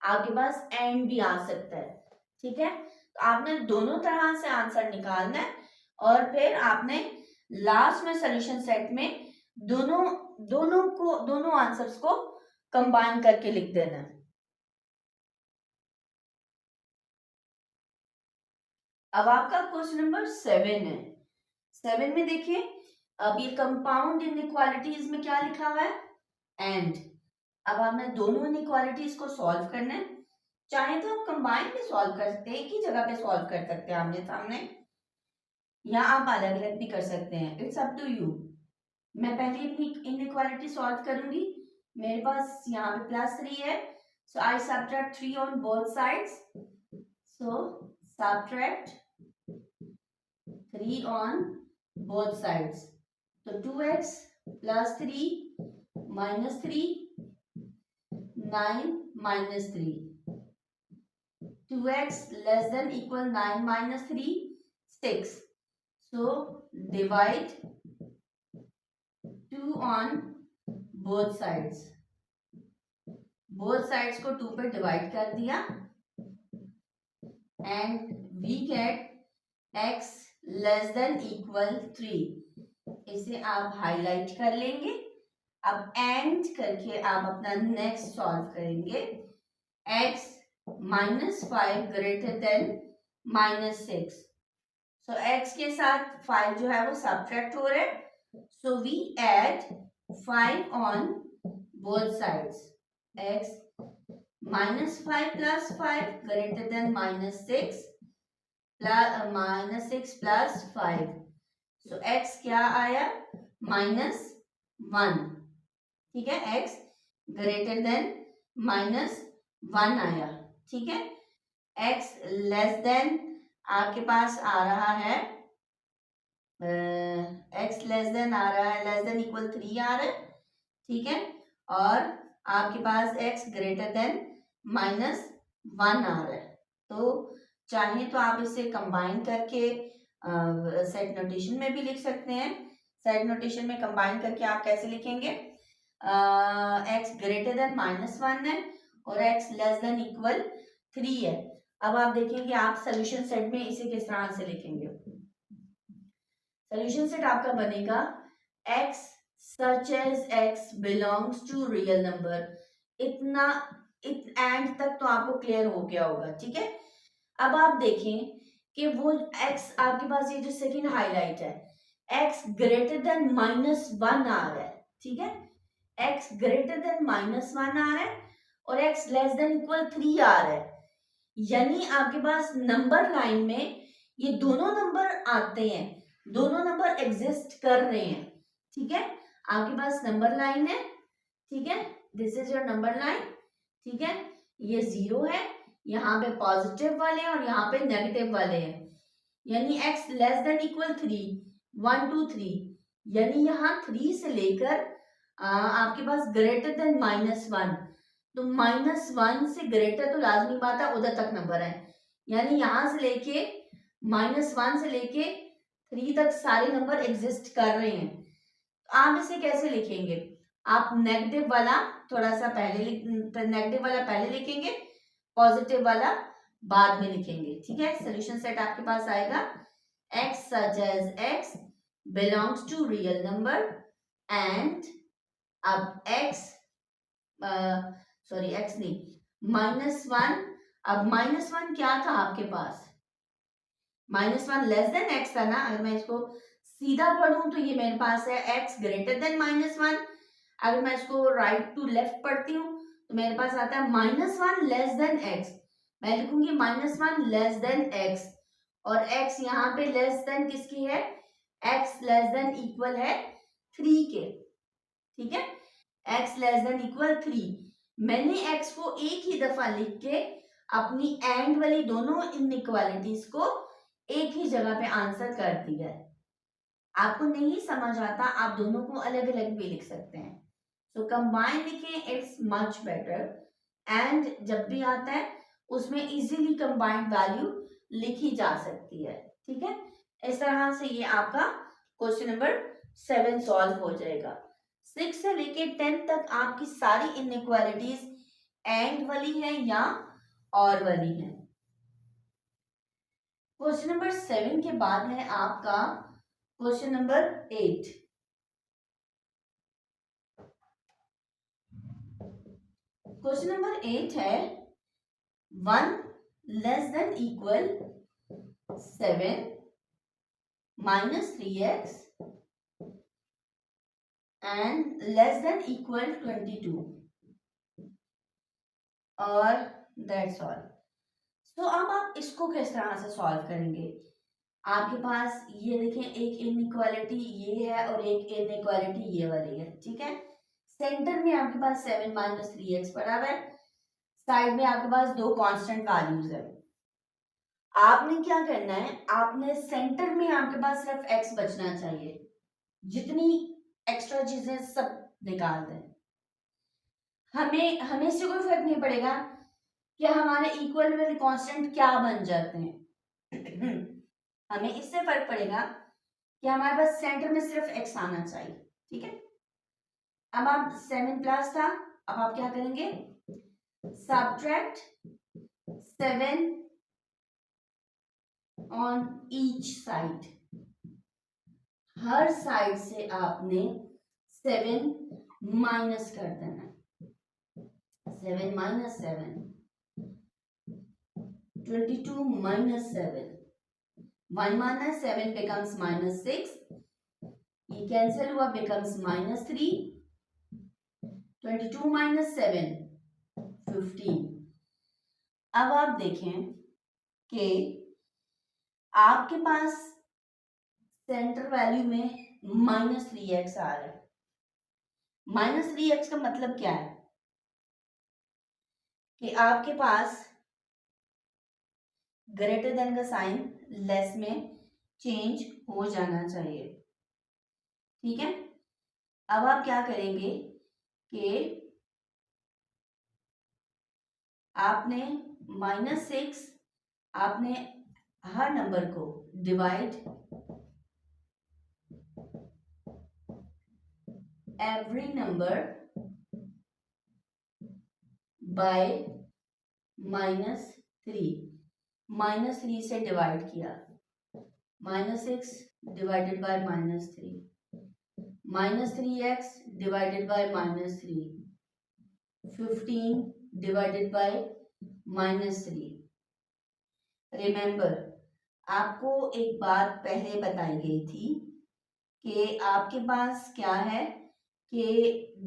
आपके पास एंड भी आ सकता है, ठीक है। तो आपने दोनों तरह से आंसर निकालना है और फिर आपने लास्ट में सॉल्यूशन सेट में दोनों आंसर्स को कंबाइन करके लिख देना है। अब आपका क्वेश्चन नंबर 7 है। 7 में देखिए, अब ये कंपाउंड इनइक्वालिटीज में क्या लिखा हुआ है एंड। अब आपने दोनों इनइक्वालिटीज को सॉल्व करना है, चाहे तो आप कंबाइन भी सॉल्व कर सकते हैं, एक ही जगह पे सॉल्व कर सकते हैं आमने सामने, या आप अलग अलग भी कर सकते हैं, इट्स अप टू यू। मैं पहले अपनी इनइक्वालिटी सॉल्व करूंगी, मेरे पास यहाँ पे +3 है, so I subtract 3 on both sides, so subtract 3 on both sides, तो 2x + 3 -3 9 -3, 2x less than equal 9 - 3 6, so divide 2 on both sides, both sides को 2 पे डिवाइड कर दिया and we get x less than equal 3। इसे आप highlight कर लेंगे। अब एंड करके आप अपना नेक्स्ट सॉल्व करेंगे। x -5 greater than -6। सो x के साथ 5 जो है वो सब्ट्रैक्ट हो रहा है। So we add 5 on both sides. x -5 + 5 greater than -6 -6 + 5। So x क्या आया? -1। ठीक है, x ग्रेटर देन -1 आया। ठीक है, x लेस देन आपके पास आ रहा है x लेस देन आ रहा है, लेस देन इक्वल 3 आ रहा है। ठीक है, और आपके पास x ग्रेटर देन -1 आ रहा है। तो चाहे तो आप इसे कंबाइन करके सेट नोटेशन में भी लिख सकते हैं। सेट नोटेशन में कंबाइन करके आप कैसे लिखेंगे? x ग्रेटर देन -1 है और x लेस देन इक्वल 3 है। अब आप देखेंगे आप सोल्यूशन सेट में इसे किस तरह से लिखेंगे। सोल्यूशन सेट आपका बनेगा x such as x belongs to real number। इतना एंड तक तो आपको क्लियर हो गया होगा। ठीक है, अब आप देखें कि वो x आपके पास ये जो सेकंड हाईलाइट है x ग्रेटर देन -1 आ रहा है। ठीक है, x ग्रेटर देन -1 आ रहा है और x लेस देन इक्वल 3 आ रहा है। यानी आपके पास नंबर लाइन में ये दोनों नंबर आते हैं, दोनों नंबर एग्जिस्ट कर रहे हैं। ठीक है, आपके पास नंबर लाइन है। ठीक है, this is your number line. ठीक है, ये 0 है, यहाँ पे पॉजिटिव वाले और यहाँ पे नेगेटिव वाले हैं। यानी x लेस देन इक्वल 3 1 2 3, यानी यहाँ 3 से लेकर आपके पास ग्रेटर देन -1। तो -1 से ग्रेटर तो लाजमी बात है उधर तक नंबर है। यानी यहाँ से लेके -1 से लेके 3 तक सारे नंबर एग्जिस्ट कर रहे हैं। तो आप इसे कैसे लिखेंगे? आप नेगेटिव वाला थोड़ा सा नेगेटिव वाला पहले लिखेंगे, पॉजिटिव वाला बाद में लिखेंगे। ठीक है, सोल्यूशन सेट आपके पास आएगा x such as x belongs to real number and अब x सॉरी x नहीं -1। अब -1 क्या था आपके पास? -1 लेस देन x था ना। अगर मैं इसको सीधा पढ़ूं तो ये मेरे पास है x ग्रेटर देन -1। अगर मैं इसको राइट टू लेफ्ट पढ़ती हूँ तो मेरे पास आता है -1 लेस देन x। मैं लिखूंगी -1 लेस देन x और x यहाँ पे लेस देन किसकी है? x लेस देन इक्वल है 3 के। ठीक है, x लेस देन इक्वल 3। मैंने x को एक ही दफा लिख के अपनी एंड वाली दोनों इनइक्वालिटीज को एक ही जगह पे आंसर कर दिया है। आपको नहीं समझ आता आप दोनों को अलग अलग भी लिख सकते हैं। सो कंबाइन लिखें, इट्स मच बेटर। एंड जब भी आता है उसमें इजीली कंबाइंड वैल्यू लिखी जा सकती है। ठीक है, इस तरह से ये आपका क्वेश्चन नंबर 7 सॉल्व हो जाएगा। 6 से लेके 10 तक आपकी सारी इनइक्वालिटीज एंड वाली है या और वाली है। क्वेश्चन नंबर 7 के बाद है आपका क्वेश्चन नंबर 8। क्वेश्चन नंबर 8 है 1 less than equal 7 -3x and less than equal 22 और दैट्स ऑल। तो अब आप इसको किस तरह से सॉल्व करेंगे? आपके पास ये देखें, एक इनइक्वालिटी ये है और एक इनइक्वालिटी ये वाली है। ठीक है, सेंटर में आपके पास 7 - 3x पड़ा हुआ है, साइड में आपके पास दो कांस्टेंट वैल्यूज है। आपने क्या करना है, आपने सेंटर में आपके पास सिर्फ x बचना चाहिए, जितनी एक्स्ट्रा चीजें सब निकाल दें। हमें इससे कोई फर्क नहीं पड़ेगा कि हमारे इक्वल वाले कांस्टेंट क्या बन जाते हैं। हमें इससे फर्क पड़ेगा कि हमारे पास सेंटर में सिर्फ x आना चाहिए। ठीक है, अब आप 7 प्लस था, अब आप क्या करेंगे Subtract 7 on each side. Her side से आपने 7 माइनस कर देना. 7 minus 7, 22 minus 7. 1 minus 7 becomes minus 6. ये कैंसिल हुआ, becomes minus 3. 22 minus 7, 15. अब आप देखें कि आपके पास सेंटर वैल्यू में -3x आ रहा है. -3x का मतलब क्या है कि आपके पास ग्रेटर देन का साइन लेस में चेंज हो जाना चाहिए. ठीक है. अब आप क्या करेंगे कि आपने -6, आपने हर नंबर को डिवाइड एवरी नंबर बाय -3. -3 से डिवाइड किया. -6 divided by -3. -3x divided by -3. 15 divided by -3. Remember, आपको एक बात पहले बताई गई थी कि आपके पास क्या है कि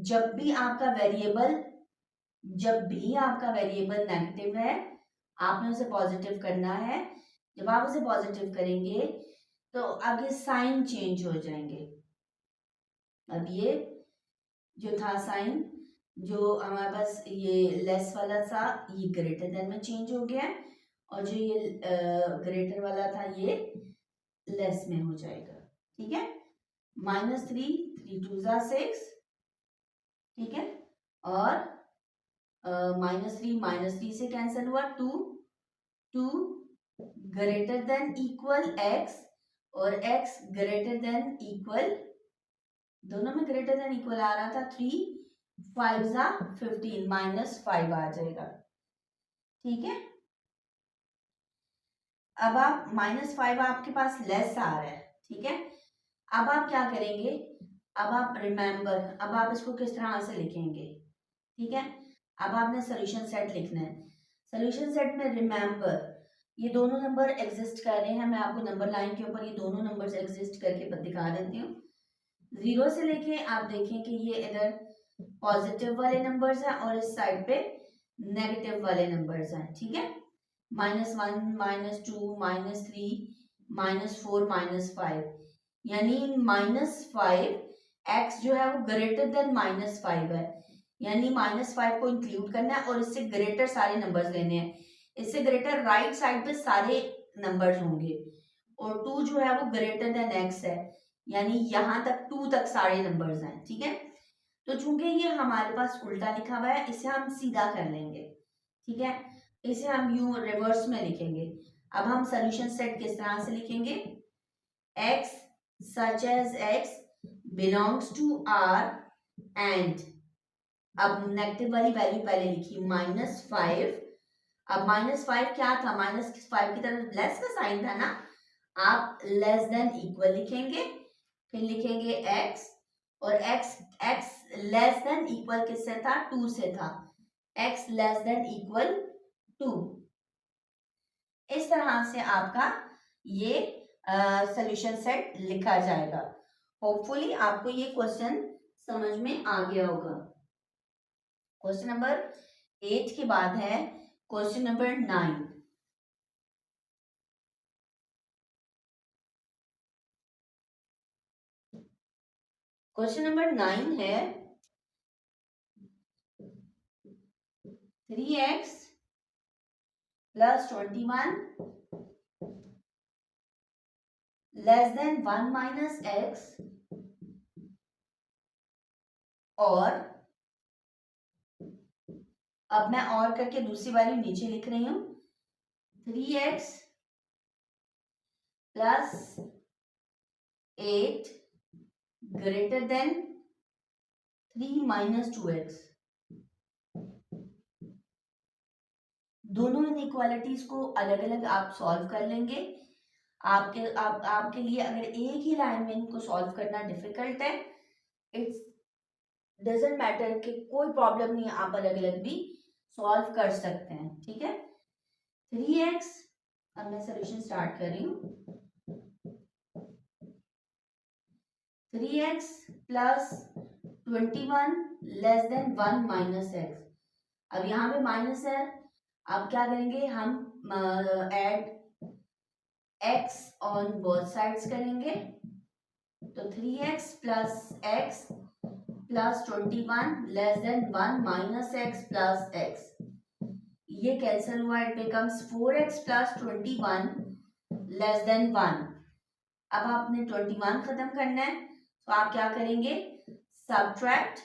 जब भी आपका वेरिएबल नेगेटिव है, आपने उसे पॉजिटिव करना है. जब आप उसे पॉजिटिव करेंगे तो आगे साइन चेंज हो जाएंगे. अब ये जो था साइन, जो हमारे पास ये लेस वाला था, ये ग्रेटर देन में चेंज हो गया है, और जो ये ग्रेटर वाला था ये लेस में हो जाएगा. ठीक है. -3, 3 2 6. ठीक है. और -3 से कैंसिल हुआ. 2 ग्रेटर देन इक्वल x, और x ग्रेटर देन इक्वल, दोनों में ग्रेटर देन इक्वल आ रहा था. 3 5 15, -5 आ जाएगा. ठीक है. अब आप -5 आपके पास लेस आ रहा है. ठीक है. अब आप क्या करेंगे, अब आप रिमेंबर, अब आप इसको किस तरह से लिखेंगे. ठीक है. अब आपने सोल्यूशन सेट लिखना है. सोल्यूशन सेट में रिमेंबर, ये दोनों नंबर एग्जिस्ट कर रहे हैं. मैं आपको नंबर लाइन के ऊपर ये दोनों नंबर्स एग्जिस्ट करके दिखा देती हूँ. 0 से लेके आप देखें कि ये इधर पॉजिटिव वाले नंबर्स हैं और इस साइड पे नेगेटिव वाले नंबर्स हैं. ठीक है. -1 -2 -3 -4 -5, यानी -5 x जो है वो ग्रेटर देन -5 है, यानी -5 को इंक्लूड करना है और इससे ग्रेटर सारे नंबर्स लेने हैं. इससे ग्रेटर राइट साइड पे सारे नंबर्स होंगे, और 2 जो है वो ग्रेटर देन x है, यानी यहां तक 2 तक सारे नंबर्स हैं. ठीक है. तो चूंकि ये हमारे पास उल्टा लिखा हुआ है, इसे हम सीधा कर लेंगे. ठीक है. इसे हम यूं रिवर्स में लिखेंगे. अब हम सोल्यूशन सेट किस तरह से लिखेंगे. x such as x belongs to R and, अब नेगेटिव वाली वैल्यू पहले लिखी -5. अब -5 क्या था, -5 की तरफ लेस का साइन था ना. आप लेस देन इक्वल लिखेंगे, फिर लिखेंगे x, और x लेस देन इक्वल किससे था, 2 से था. x less than equal 2. इस तरह से आपका ये सोल्यूशन सेट लिखा जाएगा. होपफुली आपको ये क्वेश्चन समझ में आ गया होगा. क्वेश्चन नंबर 8 के बाद है क्वेश्चन नंबर 9. क्वेश्चन नंबर 9 है 3x plus 21 less than 1 minus x, और अब मैं और करके दूसरी वैल्यू नीचे लिख रही हूं. 3x plus 8 greater than 3 minus 2x. दोनों इनइक्वालिटीज को अलग अलग आप सॉल्व कर लेंगे। आपके लिए अगर एक ही लाइन में इनको सॉल्व करना डिफिकल्ट है, इट्स डजेंट मैटर कि कोई प्रॉब्लम नहीं, आप अलग अलग भी सॉल्व कर सकते हैं। ठीक है, 3x, अब मैं सोल्यूशन स्टार्ट कर रही हूँ। 3x plus 21 less than 1 minus x. अब यहाँ पे माइनस है, अब क्या करेंगे हम, add x on both sides करेंगे। तो 3x plus x plus 21 less than 1 minus x plus x, ये कैंसिल हुआ, it becomes 4x plus 21 less than 1। अब आपने 21 खत्म करना है, तो आप क्या करेंगे, सब्ट्रैक्ट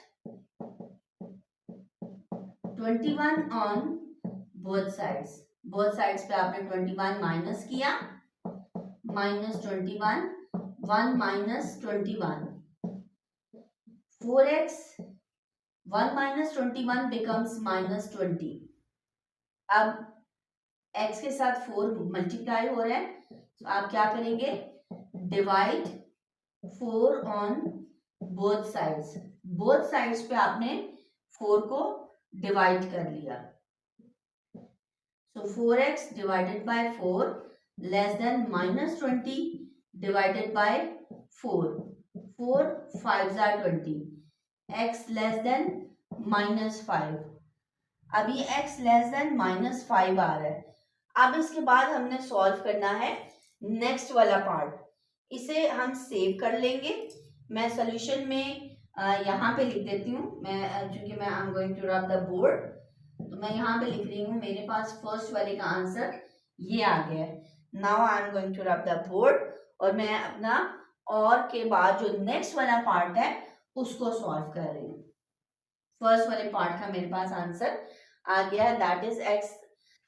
21 ऑन बोथ साइड्स पे आपने 21 माइनस किया, minus 21, 1 minus 21, 4x 1 minus 21 becomes minus 20। अब x के साथ 4 मल्टीप्लाई हो रहा है, तो आप क्या करेंगे, डिवाइड 4 ऑन बोथ साइड्स पे आपने 4 को डिवाइड कर लिया। सो 4x divided by 4 less then minus 20 divided by 4, 4 5 are 20, x less then minus 5। अब ये x लेस देन माइनस 5 आ रहा है। अब इसके बाद हमने सॉल्व करना है नेक्स्ट वाला पार्ट, इसे हम सेव कर लेंगे। मैं सॉल्यूशन में यहाँ पे लिख देती हूँ, मैं चूंकि मैं I am going to rub the board, तो मैं यहाँ पे लिख रही हूँ, मेरे पास फर्स्ट वाले का आंसर ये आ गया है। Now I am going to rub the board, और मैं अपना और के बाद जो नेक्स्ट वाला पार्ट है उसको सॉल्व कर रही हूँ। फर्स्ट वाले पार्ट का मेरे पास आंसर आ गया है, that is x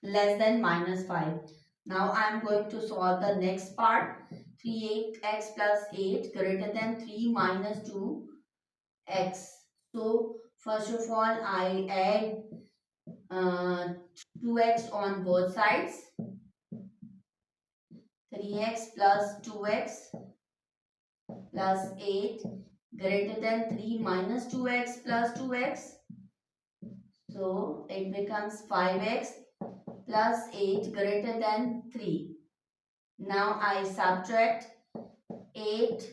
less than minus 5. Now I am going to solve the next part. 3x plus 8 greater than 3 minus 2x. So first of all I add 2x on both sides. 3x plus 2x plus 8 greater than 3 minus 2x plus 2x. So it becomes 5x plus 8 greater than 3. Now I subtract 8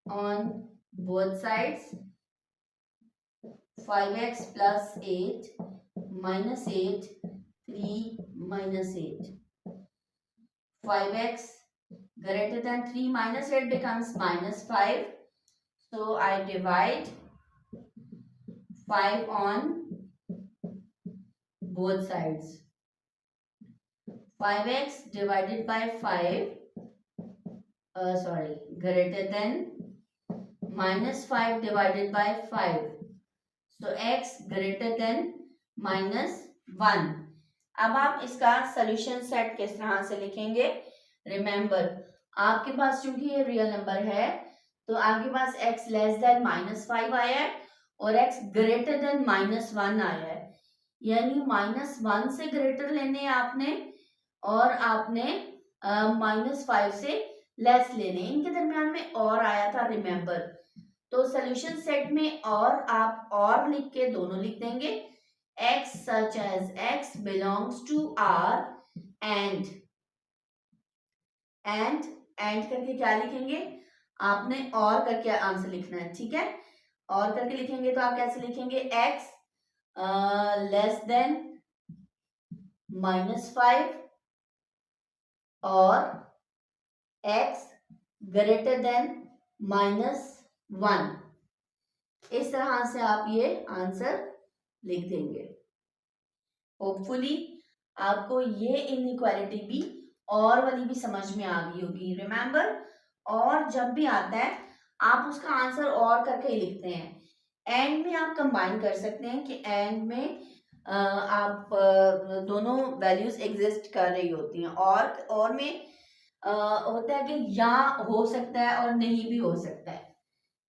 on both sides. 5x plus 8 minus 8, 3 minus 8. 5x greater than 3 minus 8 becomes minus 5. So I divide 5 on both sides. 5x divided by 5 greater than minus 5 divided by 5. So x greater than minus 1. अब आप इसका solution set किस तरह से लिखेंगे, remember आपके पास चूंकि ये रियल नंबर है तो आपके पास x लेस देन माइनस 5 आया है और x ग्रेटर देन माइनस 1 आया है, यानी माइनस 1 से ग्रेटर लेने आपने और आपने माइनस 5 से लेस लेने, इनके दरमियान में और आया था रिमेंबर। तो सोल्यूशन सेट में और आप और लिख के दोनों लिख देंगे, x such as x belongs to R and करके क्या लिखेंगे, आपने और करके आंसर लिखना है। ठीक है, और करके लिखेंगे तो आप कैसे लिखेंगे, x लेस देन माइनस 5 और x ग्रेटर देन माइनस 1, इस तरह से आप ये आंसर लिख देंगे। होपफुली आपको ये इनइक्वालिटी भी और वाली भी समझ में आ गई होगी। रिमेंबर, और जब भी आता है आप उसका आंसर और करके ही लिखते हैं। एंड में आप कंबाइन कर सकते हैं कि एंड में आप दोनों वैल्यूज एग्जिस्ट कर रही होती हैं, और में होता है कि या हो सकता है और नहीं भी हो सकता है।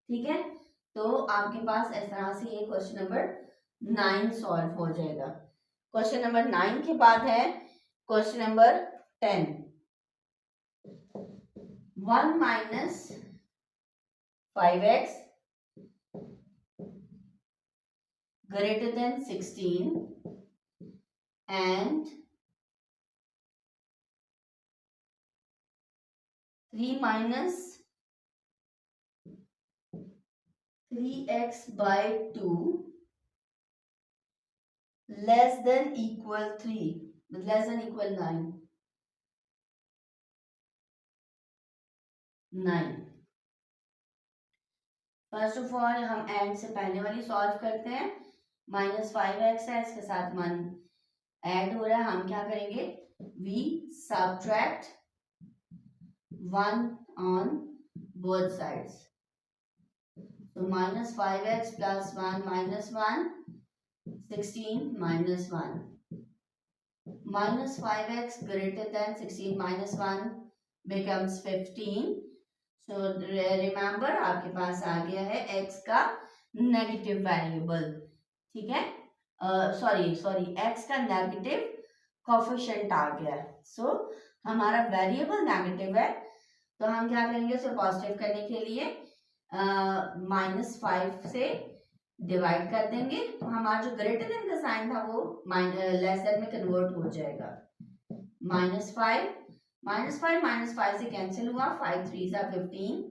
ठीक है, तो आपके पास इस तरह से ये क्वेश्चन नंबर 9 सॉल्व हो जाएगा। क्वेश्चन नंबर 9 के बाद है question number 10। 1 minus 5x greater than 16 and 3 minus 3x by 2 less than equal 3 less than equal 9। First of all हम एंड से पहले वाली सॉल्व करते हैं। -5x है, इसके साथ 1 ऐड हो रहा है, हम क्या करेंगे, we subtract 1 on both sides. तो -5x plus 1 minus 1 16 minus 1 -5x greater than 16 minus 1 becomes 15। So remember आपके पास आ गया है x का नेगेटिव वेरिएबल, ठीक है, सॉरी x का नेगेटिव कोफिशिएंट आ गया है। सो हमारा वेरिएबल नेगेटिव है, तो हम क्या करेंगे, उसे पॉजिटिव करने के लिए -5 से डिवाइड कर देंगे, तो हमारा जो ग्रेटर देन का साइन था वो लेस देन में कन्वर्ट हो जाएगा। -5 से कैंसिल हुआ, 5 3 सा 15,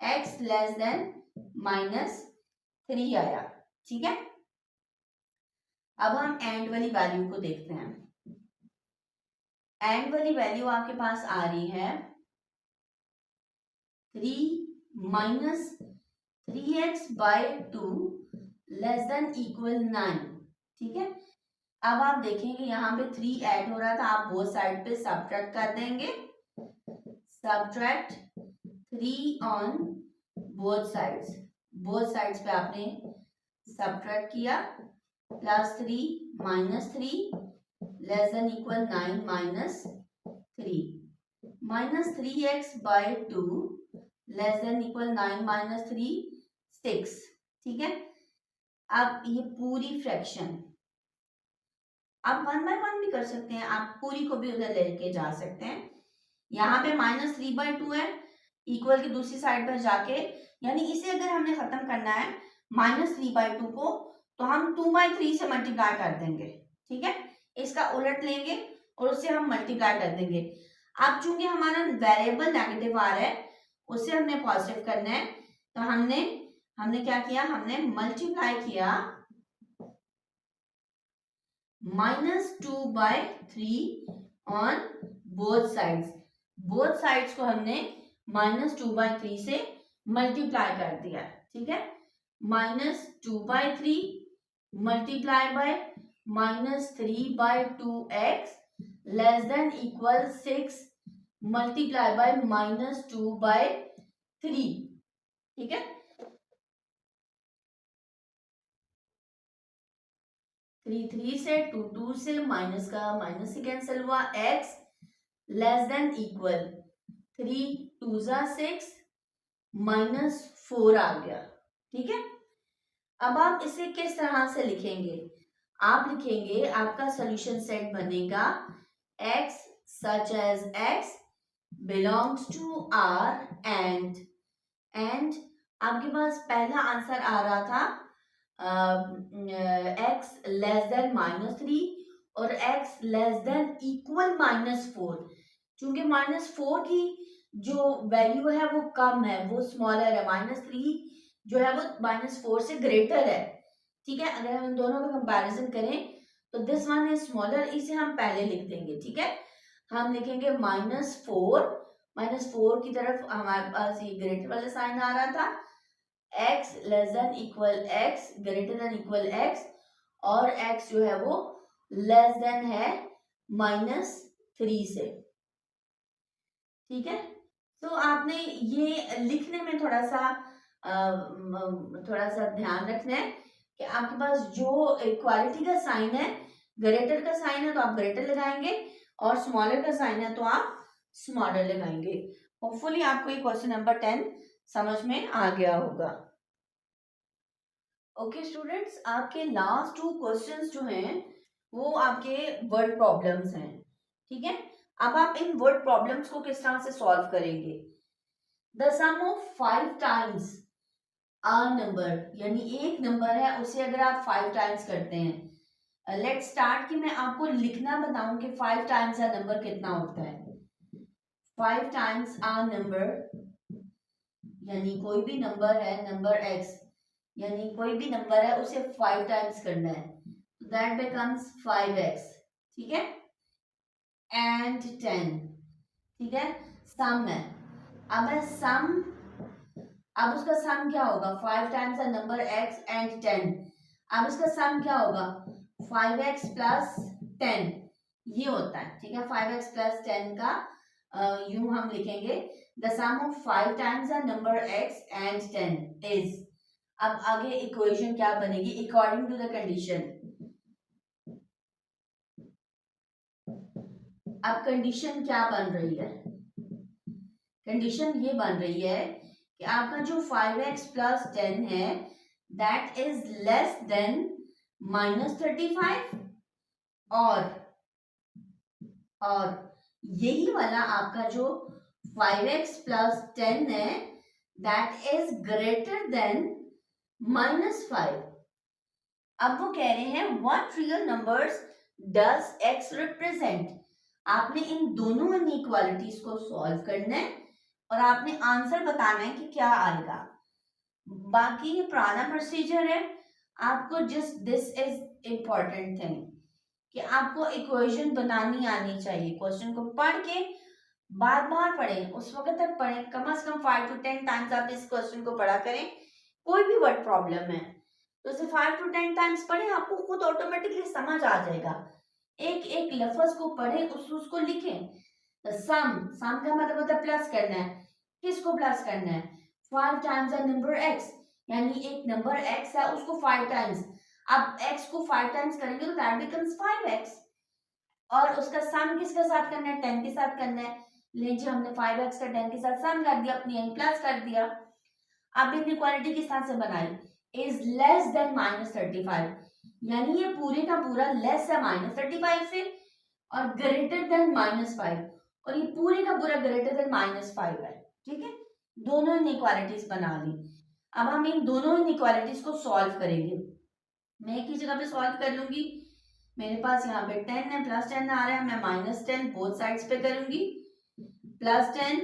x लेस देन -3 आया, ठीक है। अब हम एंड वाली वैल्यू को देखते हैं। एंड वाली वैल्यू आपके पास आ रही है 3 minus 3x by 2 less than equal 9, ठीक है। अब आप देखेंगे यहाँ पे 3 ऐड हो रहा था, आप बोथ साइड पे सबट्रैक्ट कर देंगे, सबट्रैक्ट 3 ऑन बोथ साइड्स पे आपने सबट्रैक्ट किया, +3 -3 less than equal 9 -3 -3x by 2 less than equal 9 -3 6, ठीक है। अब ये पूरी फ्रैक्शन आप 1 by 1 भी कर सकते हैं, आप पूरी को भी उधर लेके जा सकते हैं। यहाँ पे -3/2 है, इक्वल की दूसरी साइड पर जाके, यानी इसे अगर हमने खत्म करना है -3/2 को, तो हम 2/3 से मल्टीप्लाई कर देंगे, ठीक है। इसका उलट लेंगे और उससे हम मल्टीप्लाई कर देंगे। अब चूंकि हमारा वेरिएबल नेगेटिव आ रहा है, उससे हमने पॉजिटिव करना है, तो हमने क्या किया, हमने मल्टीप्लाई किया -2/3 ऑन बोथ साइड्स को हमने -2/3 से मल्टीप्लाई कर दिया, ठीक है। -2/3 multiply by -3/2x less than equal 6 multiply by -2/3, ठीक है। 3 से 2 से माइनस का माइनस से कैंसिल हुआ, x लेस देन इक्वल 3 2 6 -4 आ गया, ठीक है। अब आप इसे किस तरह से लिखेंगे, आप लिखेंगे, आपका सॉल्यूशन सेट बनेगा x such as x belongs to R and आपके पास पहला आंसर आ रहा था x लेस देन -3 और x लेस देन इक्वल -4। चूंकि -4 की जो वैल्यू है वो कम है, वो स्मॉलर है, -3 जो है वो -4 से ग्रेटर है, ठीक है। अगर हम इन दोनों का कंपैरिजन करें तो दिस वन इज स्मॉलर, इसे हम पहले लिख देंगे, ठीक है। हम लिखेंगे -4 की तरफ हमारे पास ये ग्रेटर वाला साइन आ रहा था, x less than equal x greater than equal x, और x जो है वो लेस देन है -3 से, ठीक है। तो आपने ये लिखने में थोड़ा सा ध्यान रखना है कि आपके पास जो इक्वालिटी का साइन है, ग्रेटर का साइन है तो आप ग्रेटर लगाएंगे, और स्मॉलर का साइन है तो आप स्मॉलर लगाएंगे। होपफुली आपको ये क्वेश्चन नंबर 10 समझ में आ गया होगा। ओके स्टूडेंट्स, आपके लास्ट 2 क्वेश्चंस जो हैं वो आपके वर्ड प्रॉब्लम्स हैं, ठीक है। अब आप इन वर्ड प्रॉब्लम्स को किस तरह से सॉल्व करेंगे। The sum of 5 times a number, यानी एक नंबर है उसे अगर आप 5 टाइम्स करते हैं, लेट स्टार्ट कि मैं आपको लिखना बताऊं कि 5 टाइम्स अ नंबर कितना होता है। 5 टाइम्स अ नंबर, यानी कोई भी नंबर है, नंबर x, यानी कोई भी नंबर है उसे 5 टाइम्स करना है, दैट बिकम्स 5x, ठीक है, एंड 10, ठीक है। सम है, अब है सम, अब उसका सम क्या होगा, 5 times the number x and 10, अब इसका सम क्या होगा 5x प्लस 10, ये होता है, ठीक है। 5x प्लस 10 का यूं हम लिखेंगे, the sum of 5 times the number x and 10 is, अब आगे इक्वेशन क्या बनेगी अकॉर्डिंग टू द कंडीशन। अब कंडीशन क्या बन रही है, कंडीशन ये बन रही है कि आपका जो 5x प्लस 10 है दैट इज लेस देन -35, और यही वाला आपका जो 5x प्लस 10 है दैट इज ग्रेटर देन -5। अब वो कह रहे हैं what real numbers does x represent. आपने इन दोनों इनइक्वालिटीज को सॉल्व करना है और आपने आंसर बताना है कि क्या आएगा। बाकी ये पुराना प्रोसीजर है, आपको just this is important thing कि आपको इक्वेशन बनानी आनी चाहिए। क्वेश्चन को पढ़ के बार बार पढ़ें, उस वक्त तक पढ़ें, कम से कम 5 to 10 टाइम्स आप इस क्वेश्चन को पढ़ा करें। कोई भी वर्ड प्रॉब्लम है तो उसे 5 to 10 टाइम्स पढ़ें, आपको खुद ऑटोमेटिकली समझ आ जाएगा। एक एक लफ्ज को पढ़े, उसको लिखें। सम, सम का मतलब होता है प्लस करना है, किसको प्लस करना है 5 टाइम्स द नंबर x, यानी एक नंबर x है उसको 5 टाइम्स, अब x को 5 टाइम्स करेंगे तो दैट बिकम्स 5x, और उसका सम किसके साथ करना है 10 के साथ करना है। लीजिए हमने 5x का 10 के साथ सम कर दिया, अपनी n प्लस कर दिया। अब इनइक्वालिटी किस तरह से बनाई, इज लेस देन -35, यानी ये पूरे का पूरा लेस है -35 से और ग्रेटर देन -5, और ये पूरे का पूरा ग्रेटर देन -5 है, ठीक है। दोनों इनइक्वालिटीज बना ली। अब हम इन दोनों इनइक्वालिटीज को सॉल्व करेंगे। मैं एक ही जगह पे सॉल्व कर लूंगी, मेरे पास यहाँ पे 10 है, प्लस 10 आ रहा है, मैं -10 बोथ साइड्स पे करूंगी, +10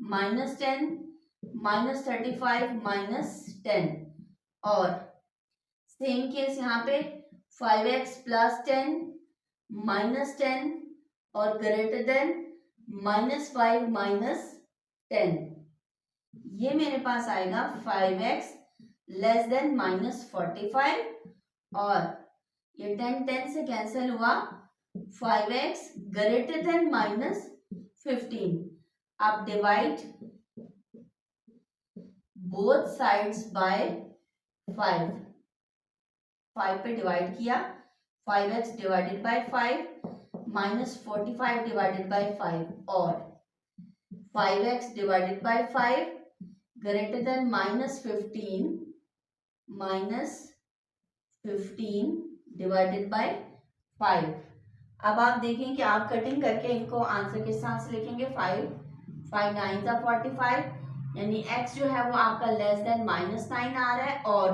-10 -35 -10, और सेम केस यहाँ पे 5x प्लस 10 -10 और ग्रेटर देन -5 -10, ये मेरे पास आएगा 5x लेस देन -45, और ये 10 से कैंसिल हुआ, 5x ग्रेटर देन -15। अब डिवाइड बोथ साइड्स बाय 5, 5 पे डिवाइड किया, 5x divided by 5 -45 divided by 5, और 5x divided by 5 greater then -15 divided by 5। अब आप देखें कि आप कटिंग करके इनको आंसर किस तरह से लिखेंगे, 5 5 9 45, यानी x जो है वो आपका लेस देन -9 आ रहा है, और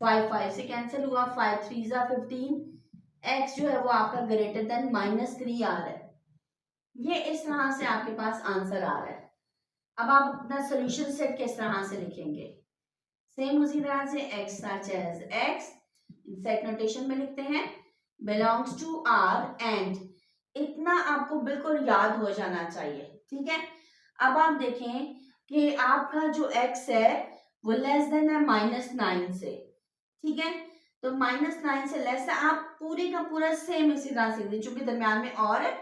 5 5 से कैंसिल हुआ, 5 3 15, x जो है वो आपका ग्रेटर देन -3 आ रहा है। ये इस तरह से आपके पास आंसर आ रहा है। अब आप अपना सोल्यूशन सेट किस तरह से लिखेंगे, सेम उसी तरह से x such as x, set notation में लिखते हैं, बिलोंग्स टू r, एंड इतना आपको बिल्कुल याद हो जाना चाहिए, ठीक है। अब आप देखें कि आपका जो x है वो लेस देन है -9 से, ठीक है, तो -9 से लेस है, आप पूरे का पूरा सेम इसी तरह से लिख दें, चूंकि दरमियान में और है,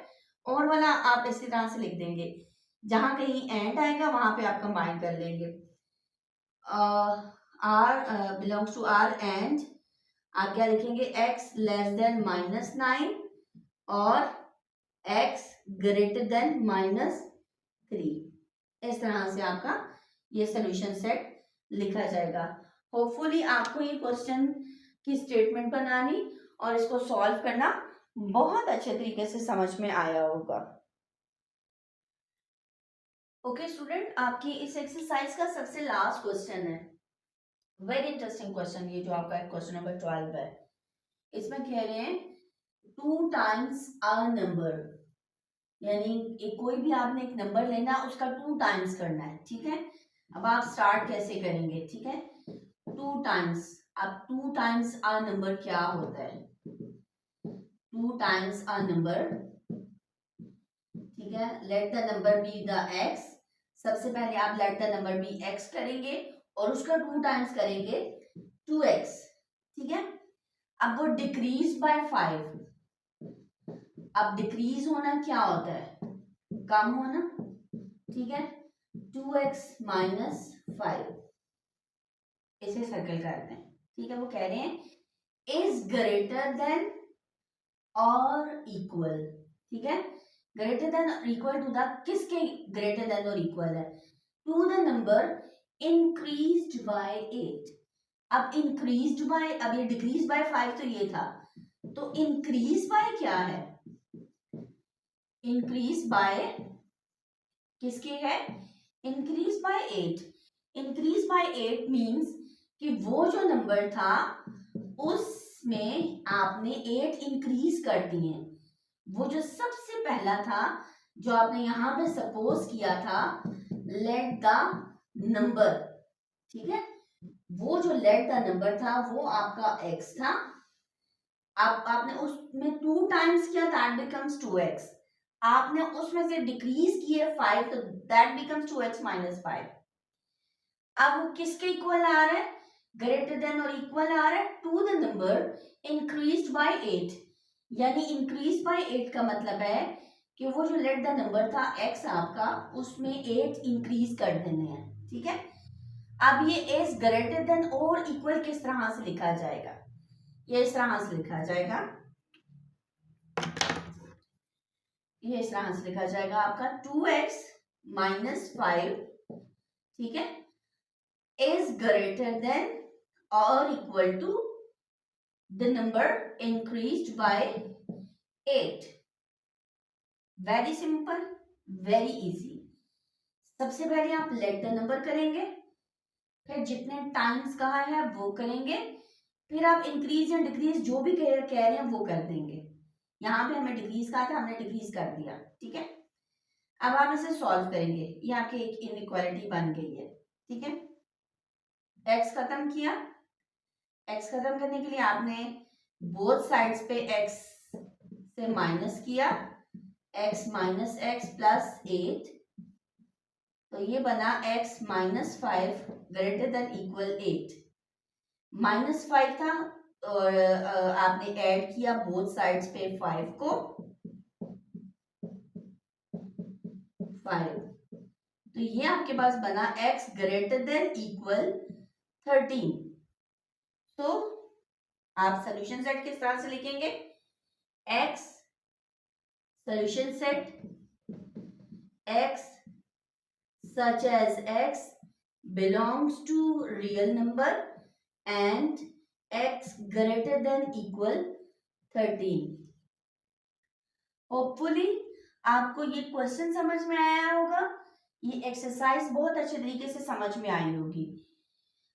और वाला आप इसी तरह से लिख देंगे, जहां कहीं एंड आएगा वहां पे आप कंबाइन कर लेंगे। r belongs to r, and आप क्या लिखेंगे, x लेस देन -9 और x ग्रेटर देन -3, इस तरह से आपका ये सोल्यूशन सेट लिखा जाएगा। होपफुली आपको ये क्वेश्चन की स्टेटमेंट बनानी और इसको सॉल्व करना बहुत अच्छे तरीके से समझ में आया होगा। ओके स्टूडेंट, आपकी इस एक्सरसाइज का सबसे लास्ट क्वेश्चन है, वेरी इंटरेस्टिंग क्वेश्चन, ये जो आपका क्वेश्चन नंबर 12 है। इसमें कह रहे हैं 2 टाइम्स अ नंबर, यानी कोई भी आपने एक नंबर लेना, उसका 2 टाइम्स करना है, ठीक है। अब आप स्टार्ट कैसे करेंगे, ठीक है। 2 टाइम्स, अब 2 टाइम्स अ नंबर क्या होता है, 2 टाइम्स अ नंबर, ठीक है। Let the number be the x, सबसे पहले आप let the number be x करेंगे और उसका 2 टाइम्स करेंगे 2x, ठीक है। अब वो डिक्रीज बाय 5, अब डिक्रीज होना क्या होता है, कम होना, ठीक है। 2x माइनस 5, इसे सर्कल करते हैं, ठीक है। वो कह रहे हैं इज ग्रेटर देन और इक्वल, ठीक है। ग्रेटर देन और इक्वल टू द, किसके ग्रेटर देन और इक्वल है, to the number increased by 8। अब इंक्रीज्ड बाय, अब ये डिक्रीज बाय 5 तो ये था, तो इंक्रीज बाय क्या है, इंक्रीज बाय किसके है, increase by 8। Increase by 8 means कि वो जो नंबर था उसमें आपने 8 इंक्रीज कर दिए। वो जो सबसे पहला था जो आपने यहां पे सपोज किया था, लेट द नंबर, ठीक है, वो जो लेट द नंबर था वो आपका x था। आपने उसमें 2 टाइम्स किया, दैट बिकम्स 2x। आपने उसमें से डिक्रीज किए 5, तो दैट बिकम्स 2x माइनस 5। अब वो किसके इक्वल आ रहा है, ग्रेटर देन और इक्वल आ रहा है to the number increased by 8, यानी इंक्रीज बाय 8 का मतलब है कि वो जो लेट द नंबर था x आपका, उसमें 8 इंक्रीज कर देने हैं, ठीक है। अब ये इज ग्रेटर देन और इक्वल किस तरह से लिखा जाएगा, ये इस तरह से लिखा जाएगा, ये इस तरह से लिखा जाएगा आपका 2x माइनस 5, ठीक है, is greater than or equal to the number increased by 8। Very simple, very easy. सबसे पहले आप लेट द नंबर करेंगे, फिर जितने टाइम्स कहा है वो करेंगे, फिर आप इंक्रीज या डिक्रीज जो भी कह रहे हैं वो कर देंगे। यहाँ पे हमें डिक्रीज कहा था, हमने डिक्रीज कर दिया, ठीक है। अब आप इसे सॉल्व करेंगे, ये आपकी एक इनइक्वालिटी बन गई है, ठीक है। x खत्म किया, x खत्म करने के लिए आपने बोथ साइड्स पे x से माइनस किया, x माइनस एक्स प्लस 8, तो ये बना x minus 5 greater than equal 8। Minus 5 था और आपने ऐड किया बोथ साइड्स पे 5 को, 5, तो ये आपके पास बना x ग्रेटर देन इक्वल 13। तो आप सोल्यूशन सेट किस तरह से लिखेंगे, x solution set x such as x belongs to real number and x greater than equal 13। Hopefully आपको ये क्वेश्चन समझ में आया होगा, ये एक्सरसाइज बहुत अच्छे तरीके से समझ में आई होगी।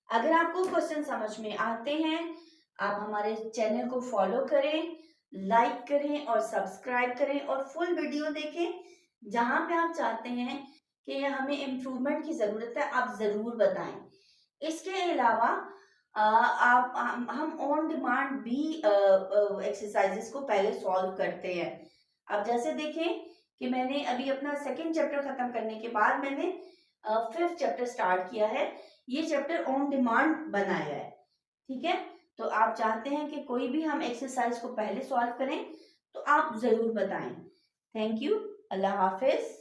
अगर आपको क्वेश्चन समझ में आते हैं, आप हमारे चैनल को फॉलो करें, लाइक करें और सब्सक्राइब करें और फुल वीडियो देखें। जहां पे आप चाहते हैं कि हमें इम्प्रूवमेंट की जरूरत है, आप जरूर बताएं। इसके अलावा आप हम ऑन डिमांड भी एक्सरसाइजेस को पहले सॉल्व करते हैं। अब जैसे देखें कि मैंने अभी अपना सेकंड चैप्टर खत्म करने के बाद मैंने 5th चैप्टर स्टार्ट किया है। ये चैप्टर ऑन डिमांड बनाया है, ठीक है। तो आप चाहते हैं कि कोई भी हम एक्सरसाइज को पहले सॉल्व करें, तो आप जरूर बताएं। Thank you, Allah Hafiz.